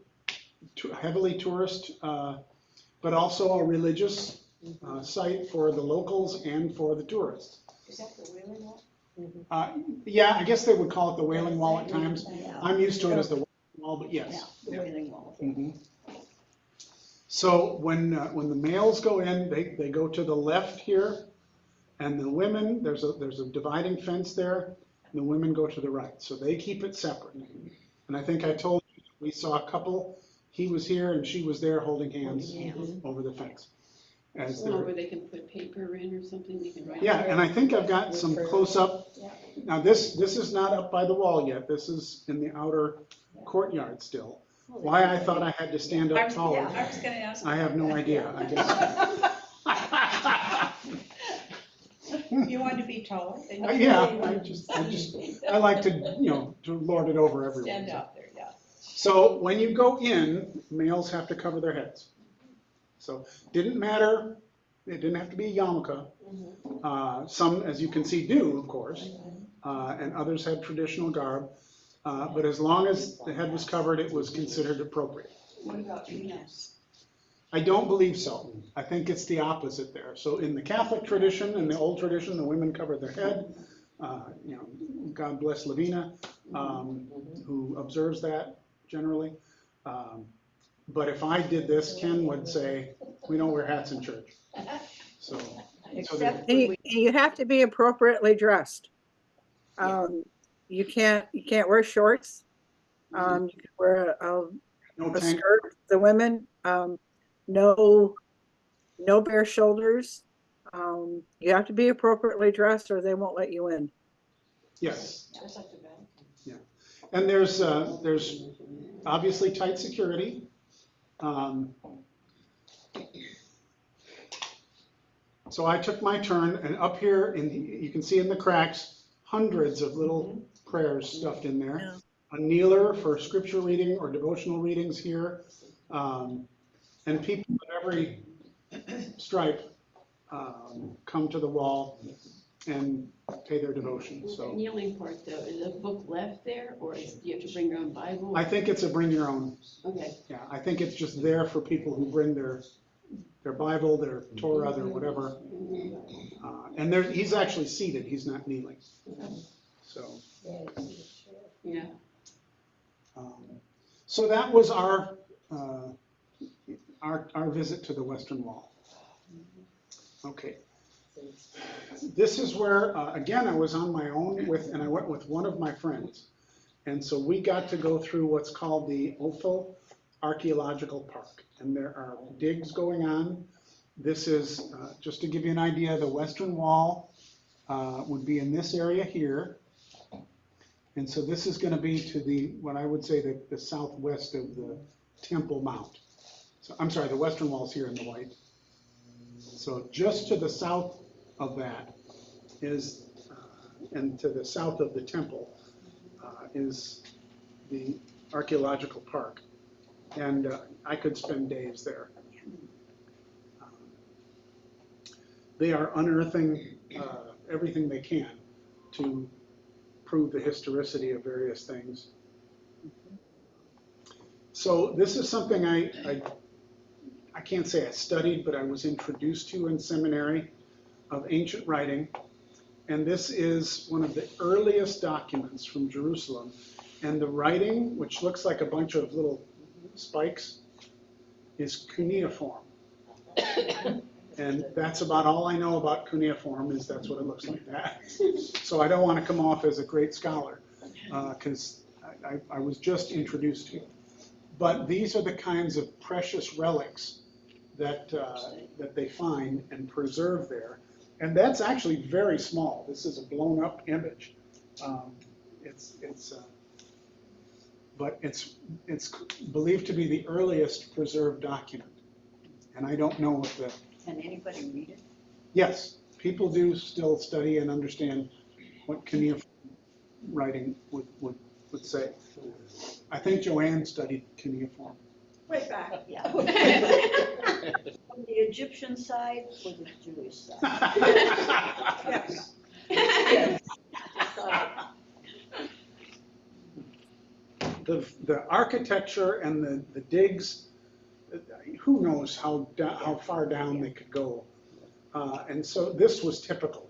heavily tourist, but also a religious site for the locals and for the tourists. Is that the Wailing Wall? Yeah, I guess they would call it the Wailing Wall at times. Yeah. I'm used to it as the Wailing Wall, but yes. Yeah, the Wailing Wall. Mhm. So when the males go in, they go to the left here, and the women, there's a dividing fence there, and the women go to the right. So they keep it separate. And I think I told you, we saw a couple, he was here and she was there holding hands over the fence. As Or where they can put paper in or something, you can write. yeah, and I think I've got some close-up. Now this is not up by the wall yet. This is in the outer courtyard still. Why I thought I had to stand up taller, I was gonna ask. I have no idea. I guess. You wanted to be taller? Yeah, I like to, to lord it over everyone. Stand out there, yeah. So when you go in, males have to cover their heads. So didn't matter, it didn't have to be a yarmulke. Some, as you can see, do, of course, and others had traditional garb. But as long as the head was covered, it was considered appropriate. What about females? I don't believe so. I think it's the opposite there. So in the Catholic tradition, in the old tradition, the women covered their head. You know, God bless Lavina, who observes that generally. But if I did this, Ken would say, we don't wear hats in church. So, Except And when we, you have to be appropriately dressed. You can't wear shorts. You can wear no a tank. skirt, the women, no bare shoulders. You have to be appropriately dressed or they won't let you in. Yes. Just like the Vatican. Yeah. And there's obviously tight security. So I took my turn, and up here, you can see in the cracks, hundreds of little prayers stuffed in there. Yeah. A kneeler for scripture reading or devotional readings here. And people of every stripe come to the wall and pay their devotion. The So kneeling part though, is a book left there, or do you have to bring your own Bible? I think it's a bring your own. Okay. Yeah, I think it's just there for people who bring their Bible, their Torah, their whatever. And he's actually seated, he's not kneeling. So, Yeah. so that was our visit to the Western Wall. Okay. This is where, again, I was on my own and I went with one of my friends. And so we got to go through what's called the Ophel Archaeological Park. And there are digs going on. This is, just to give you an idea, the Western Wall would be in this area here. And so this is going to be to what I would say the southwest of the Temple Mount. So I'm sorry, the Western Wall's here in the white. So just to the south of that is, and to the south of the temple is the archaeological park. And I could spend days there. They are unearthing everything they can to prove the historicity of various things. So this is something I can't say I studied, but I was introduced to in seminary of ancient writing. And this is one of the earliest documents from Jerusalem. And the writing, which looks like a bunch of little spikes, is cuneiform. And that's about all I know about cuneiform, is that's what it looks like that. So I don't want to come off as a great scholar, because I was just introduced to it. But these are the kinds of precious relics that they find and preserve there. And that's actually very small. This is a blown up image. But it's believed to be the earliest preserved document. And I don't know if can anybody read it? yes, people do still study and understand what cuneiform writing would say. I think Joanne studied cuneiform. Way back. Yeah. From the Egyptian side or the Jewish side? Yes. Yes. The architecture and the digs, who knows how far down they could go. And so this was typical.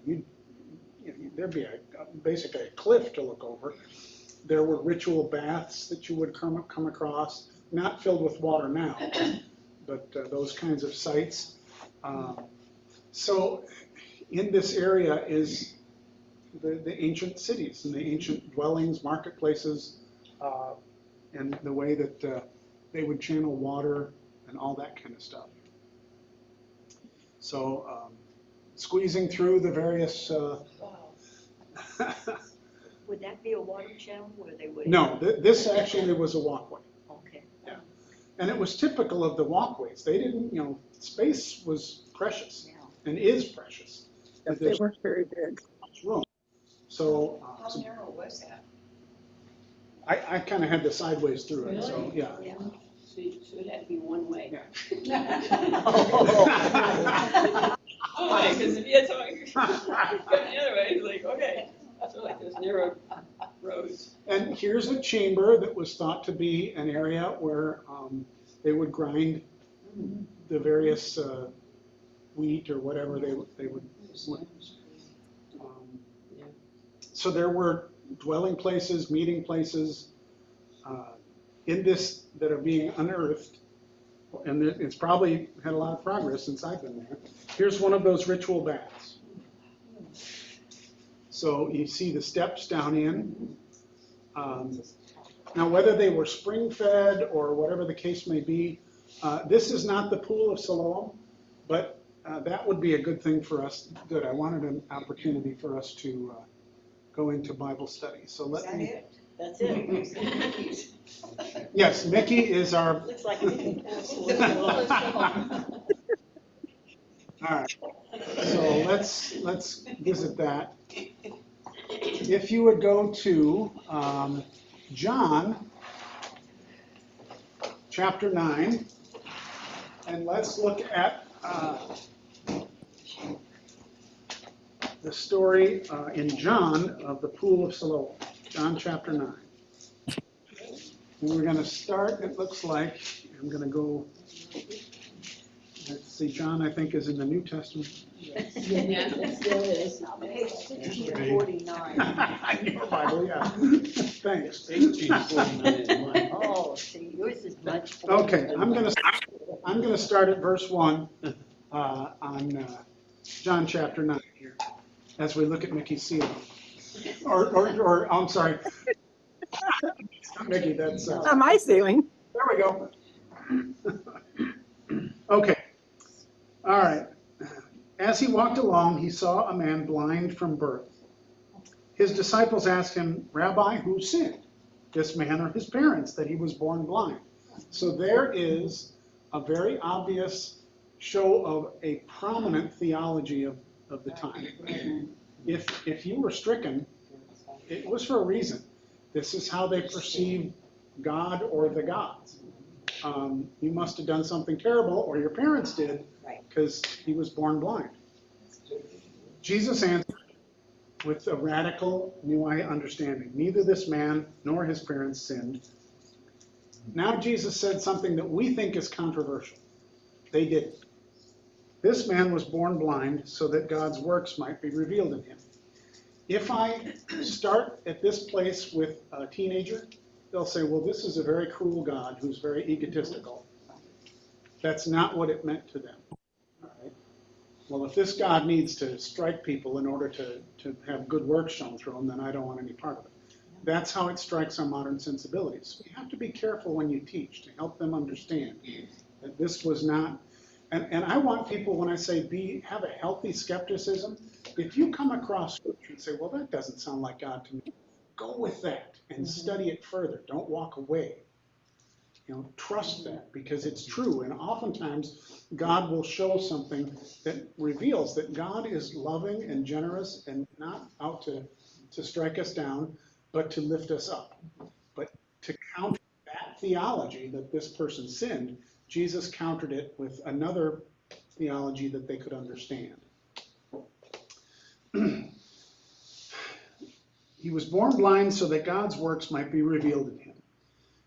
There'd be basically a cliff to look over. There were ritual baths that you would come across, not filled with water now, but those kinds of sites. So in this area is the ancient cities and the ancient dwellings, marketplaces, and the way that they would channel water and all that kind of stuff. So squeezing through the various... Would that be a water channel where they would? No, this actually was a walkway. Okay. Yeah. And it was typical of the walkways. They didn't, space was precious and is precious. Yes, they were very big. Room. So, How narrow was that? I kind of had the sideways through it, so yeah. So it had to be one way. Oh, Oh, because if you had somebody going the other way, it's like, okay. So like those narrow roads. And here's a chamber that was thought to be an area where they would grind the various wheat or whatever they would. So there were dwelling places, meeting places in this that are being unearthed. And it's probably had a lot of progress since I've been there. Here's one of those ritual baths. So you see the steps down in. Now, whether they were spring-fed or whatever the case may be, this is not the pool of Siloam, but that would be a good thing for us. Good, I wanted an opportunity for us to go into Bible study. So let me. That's it. Yes, Mickey is our. Looks like Mickey. All right. So let's visit that. If you would go to John chapter 9, and let's look at the story in John of the pool of Siloam. John chapter 9. And we're going to start, it looks like, I'm going to go, let's see, John, I think, is in the New Testament. Yeah. It still is. Page 1649. I knew your Bible, yeah. Thanks. 1849 is mine. Oh, see, yours is much. Okay, I'm going to start at verse 1 on John chapter 9 here, as we look at Mickey's seal. Or I'm sorry. Mickey, that's. not my ceiling. There we go. Okay. All right. As he walked along, he saw a man blind from birth. His disciples asked him, Rabbi, who sinned, this man or his parents, that he was born blind? So there is a very obvious show of a prominent theology of the time. If you were stricken, it was for a reason. This is how they perceived God or the gods. You must have done something terrible, or your parents did, because he was born blind. Jesus answered with a radical new understanding. Neither this man nor his parents sinned. Now Jesus said something that we think is controversial. They didn't. This man was born blind so that God's works might be revealed in him. If I start at this place with a teenager, they'll say, well, this is a very cruel God who's very egotistical. That's not what it meant to them. All right? Well, if this God needs to strike people in order to have good works shown through him, then I don't want any part of it. That's how it strikes our modern sensibilities. You have to be careful when you teach to help them understand that this was not. And I want people, when I say have a healthy skepticism, if you come across scripture and say, well, that doesn't sound like God to me, go with that and study it further. Don't walk away. Trust that because it's true. And oftentimes God will show something that reveals that God is loving and generous and not out to strike us down, but to lift us up. But to counter that theology that this person sinned, Jesus countered it with another theology that they could understand. He was born blind so that God's works might be revealed in him.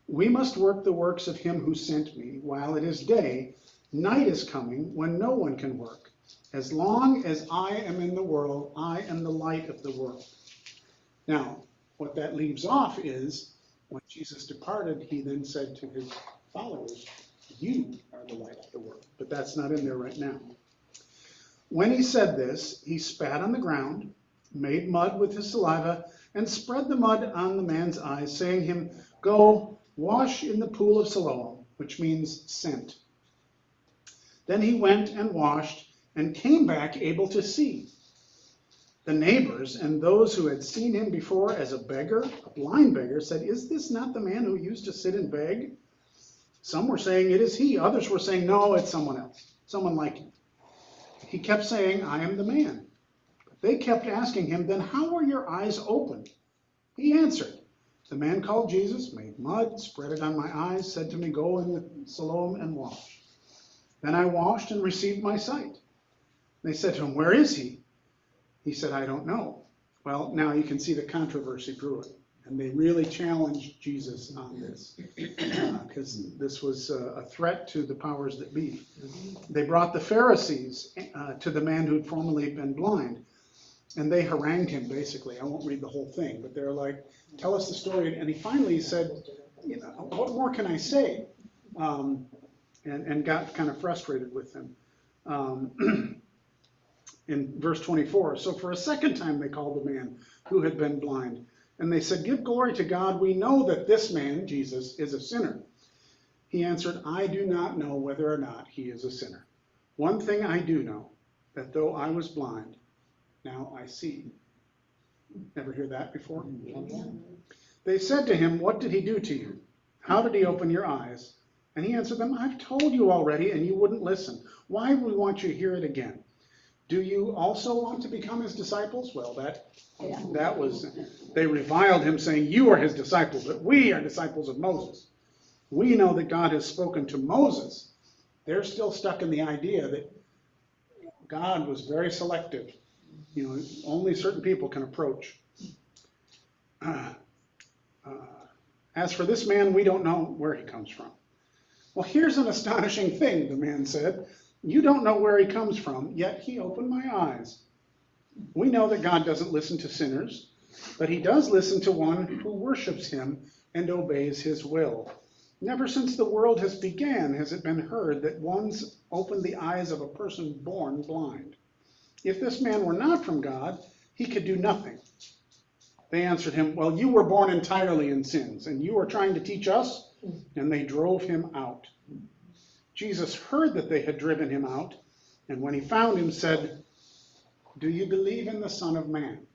We must work the works of him who sent me while it is day. Night is coming when no one can work. As long as I am in the world, I am the light of the world. Now, what that leaves off is when Jesus departed, he then said to his followers, you are the light of the world. But that's not in there right now. When he said this, he spat on the ground, made mud with his saliva, and spread the mud on the man's eyes, saying to him, go wash in the pool of Siloam, which means sent. Then he went and washed and came back able to see. The neighbors and those who had seen him before as a beggar, a blind beggar, said, is this not the man who used to sit and beg? Some were saying, it is he. Others were saying, no, it's someone else, someone like him. He kept saying, I am the man. But they kept asking him, then how were your eyes opened? He answered, The man called Jesus, made mud, spread it on my eyes, said to me, go in the Siloam and wash. Then I washed and received my sight. They said to him, where is he? He said, I don't know. Well, now you can see the controversy brewing. And they really challenged Jesus on this, because this was a threat to the powers that be. They brought the Pharisees to the man who'd formerly been blind, and they harangued him, basically. I won't read the whole thing, but they're like, tell us the story. And he finally said, you know, what more can I say? And got kind of frustrated with them. In verse 24, so for a second time they called the man who had been blind. And they said, give glory to God. We know that this man, Jesus, is a sinner. He answered, I do not know whether or not he is a sinner. One thing I do know, that though I was blind, now I see. Ever hear that before? They said to him, what did he do to you? How did he open your eyes? And he answered them, I've told you already, and you wouldn't listen. Why would we want you to hear it again? Do you also want to become his disciples? Well, that was, they reviled him, saying, you are his disciples, but we are disciples of Moses. We know that God has spoken to Moses. They're still stuck in the idea that God was very selective. You know, only certain people can approach. As for this man, we don't know where he comes from. Well, here's an astonishing thing, the man said. You don't know where he comes from, yet he opened my eyes. We know that God doesn't listen to sinners, but he does listen to one who worships him and obeys his will. Never since the world has began has it been heard that one's opened the eyes of a person born blind. If this man were not from God, he could do nothing. They answered him, well, you were born entirely in sins, and you are trying to teach us? And they drove him out. Jesus heard that they had driven him out, and when he found him, said, do you believe in the Son of Man?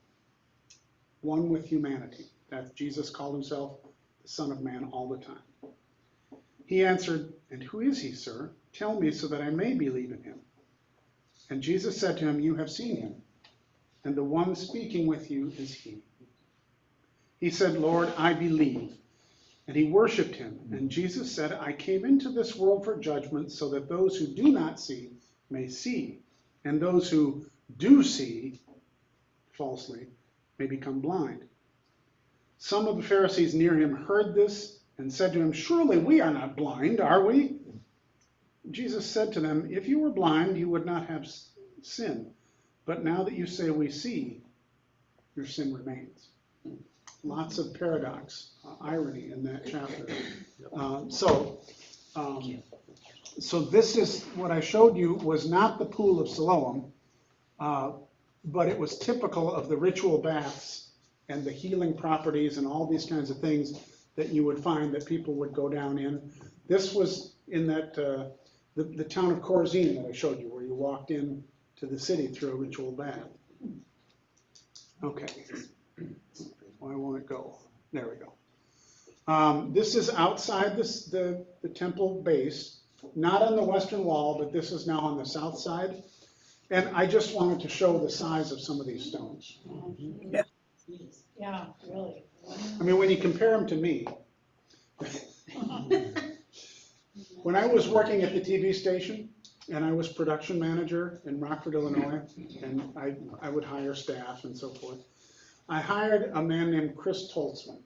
One with humanity. That Jesus called himself the Son of Man all the time. He answered, and who is he, sir? Tell me so that I may believe in him. And Jesus said to him, you have seen him, and the one speaking with you is he. He said, Lord, I believe. And he worshipped him. And Jesus said, I came into this world for judgment so that those who do not see may see, and those who do see falsely may become blind. Some of the Pharisees near him heard this and said to him, surely we are not blind, are we? Jesus said to them, if you were blind, you would not have sin. But now that you say we see, your sin remains. Lots of paradox, irony in that chapter. So this is what I showed you was not the pool of Siloam, but it was typical of the ritual baths and the healing properties and all these kinds of things that you would find that people would go down in. This was in that the town of Chorazin that I showed you, where you walked in to the city through a ritual bath. Okay. Why won't it go? There we go. This is outside the temple base, not on the western wall, but this is now on the south side. And I just wanted to show the size of some of these stones. Yeah, really. I mean, when you compare them to me, when I was working at the TV station and I was production manager in Rockford, Illinois, and I would hire staff and so forth, I hired a man named Chris Toltzman,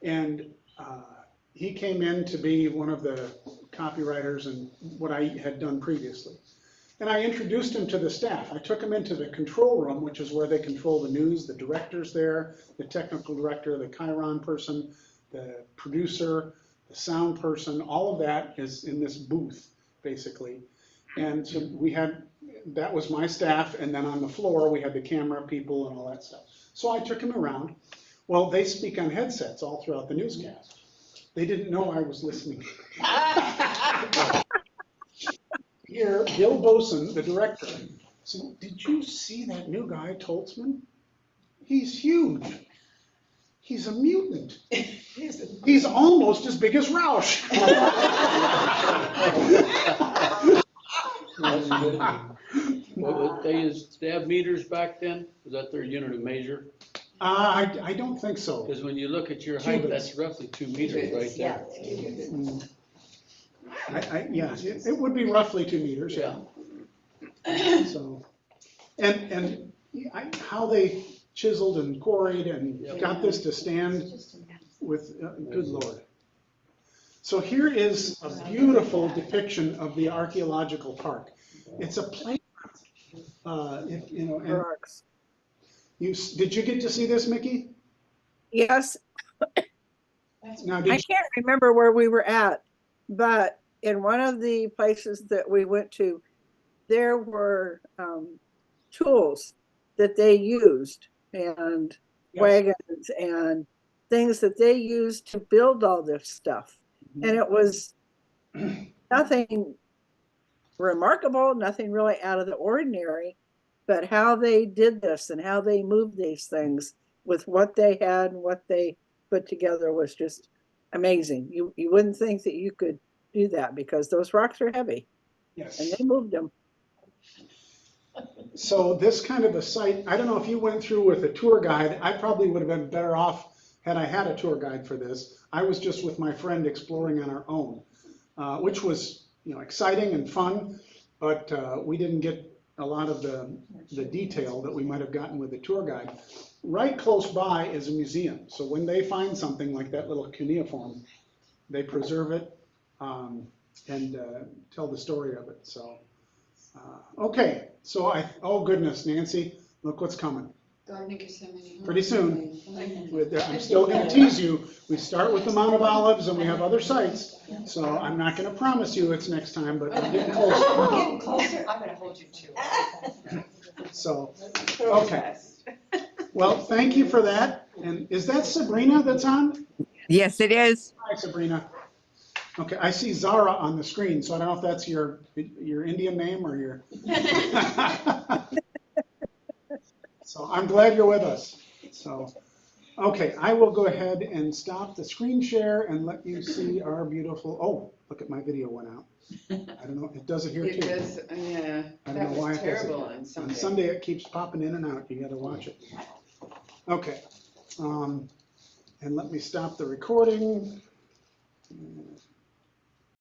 and he came in to be one of the copywriters and what I had done previously. And I introduced him to the staff. I took him into the control room, which is where they control the news. The director's there, the technical director, the Chiron person, the producer, the sound person, all of that is in this booth, basically. And so that was my staff, and then on the floor we had the camera people and all that stuff. So I took him around. Well, they speak on headsets all throughout the newscast. They didn't know I was listening. Here, Bill Boson, the director, said, did you see that new guy, Toltzman? He's huge. He's a mutant. He's almost as big as Roush. Well, they have meters back then? Was that their unit of measure? I don't think so. Because when you look at your height, Cubits. that's roughly 2 meters right Yeah. there. Mm. Yeah, it would be roughly 2 meters, yeah. So, and how they chiseled and quarried and got this to stand with, good Lord. So here is a beautiful depiction of the archaeological park. It's a playground, you know, and Rocks. did you get to see this, Mickey? Yes, Now, I did you, can't remember where we were at, but in one of the places that we went to, there were tools that they used and Yes. wagons and things that they used to build all this stuff. And it was nothing remarkable, nothing really out of the ordinary, but how they did this and how they moved these things with what they had and what they put together was just amazing. You wouldn't think that you could do that because those rocks are heavy and yes. they moved them. So this kind of a site, I don't know if you went through with a tour guide, I probably would have been better off had I had a tour guide for this. I was just with my friend exploring on our own, which was, you know, exciting and fun, but we didn't get a lot of the detail that we might have gotten with the tour guide. Right close by is a museum, so when they find something like that little cuneiform, they preserve it and tell the story of it. So, okay, so oh goodness, Nancy, look what's coming. Garden of Gethsemane. Pretty soon. I'm still going to tease you. We start with the Mount of Olives and we have other sites. So I'm not going to promise you it's next time, but we're getting closer. Getting closer, I'm gonna hold you to it. So, okay. Well, thank you for that. And is that Sabrina that's on? Yes, it is. Hi, Sabrina. Okay, I see Zara on the screen, so I don't know if that's your Indian name or your. So I'm glad you're with us. So, okay, I will go ahead and stop the screen share and let you see our beautiful, oh, look at my video went out. I don't know, it does it here It too. does, yeah, I don't that know why was it does it terrible here. on Sunday. On Sunday, it keeps popping in and out. You gotta watch it. Okay. And let me stop the recording.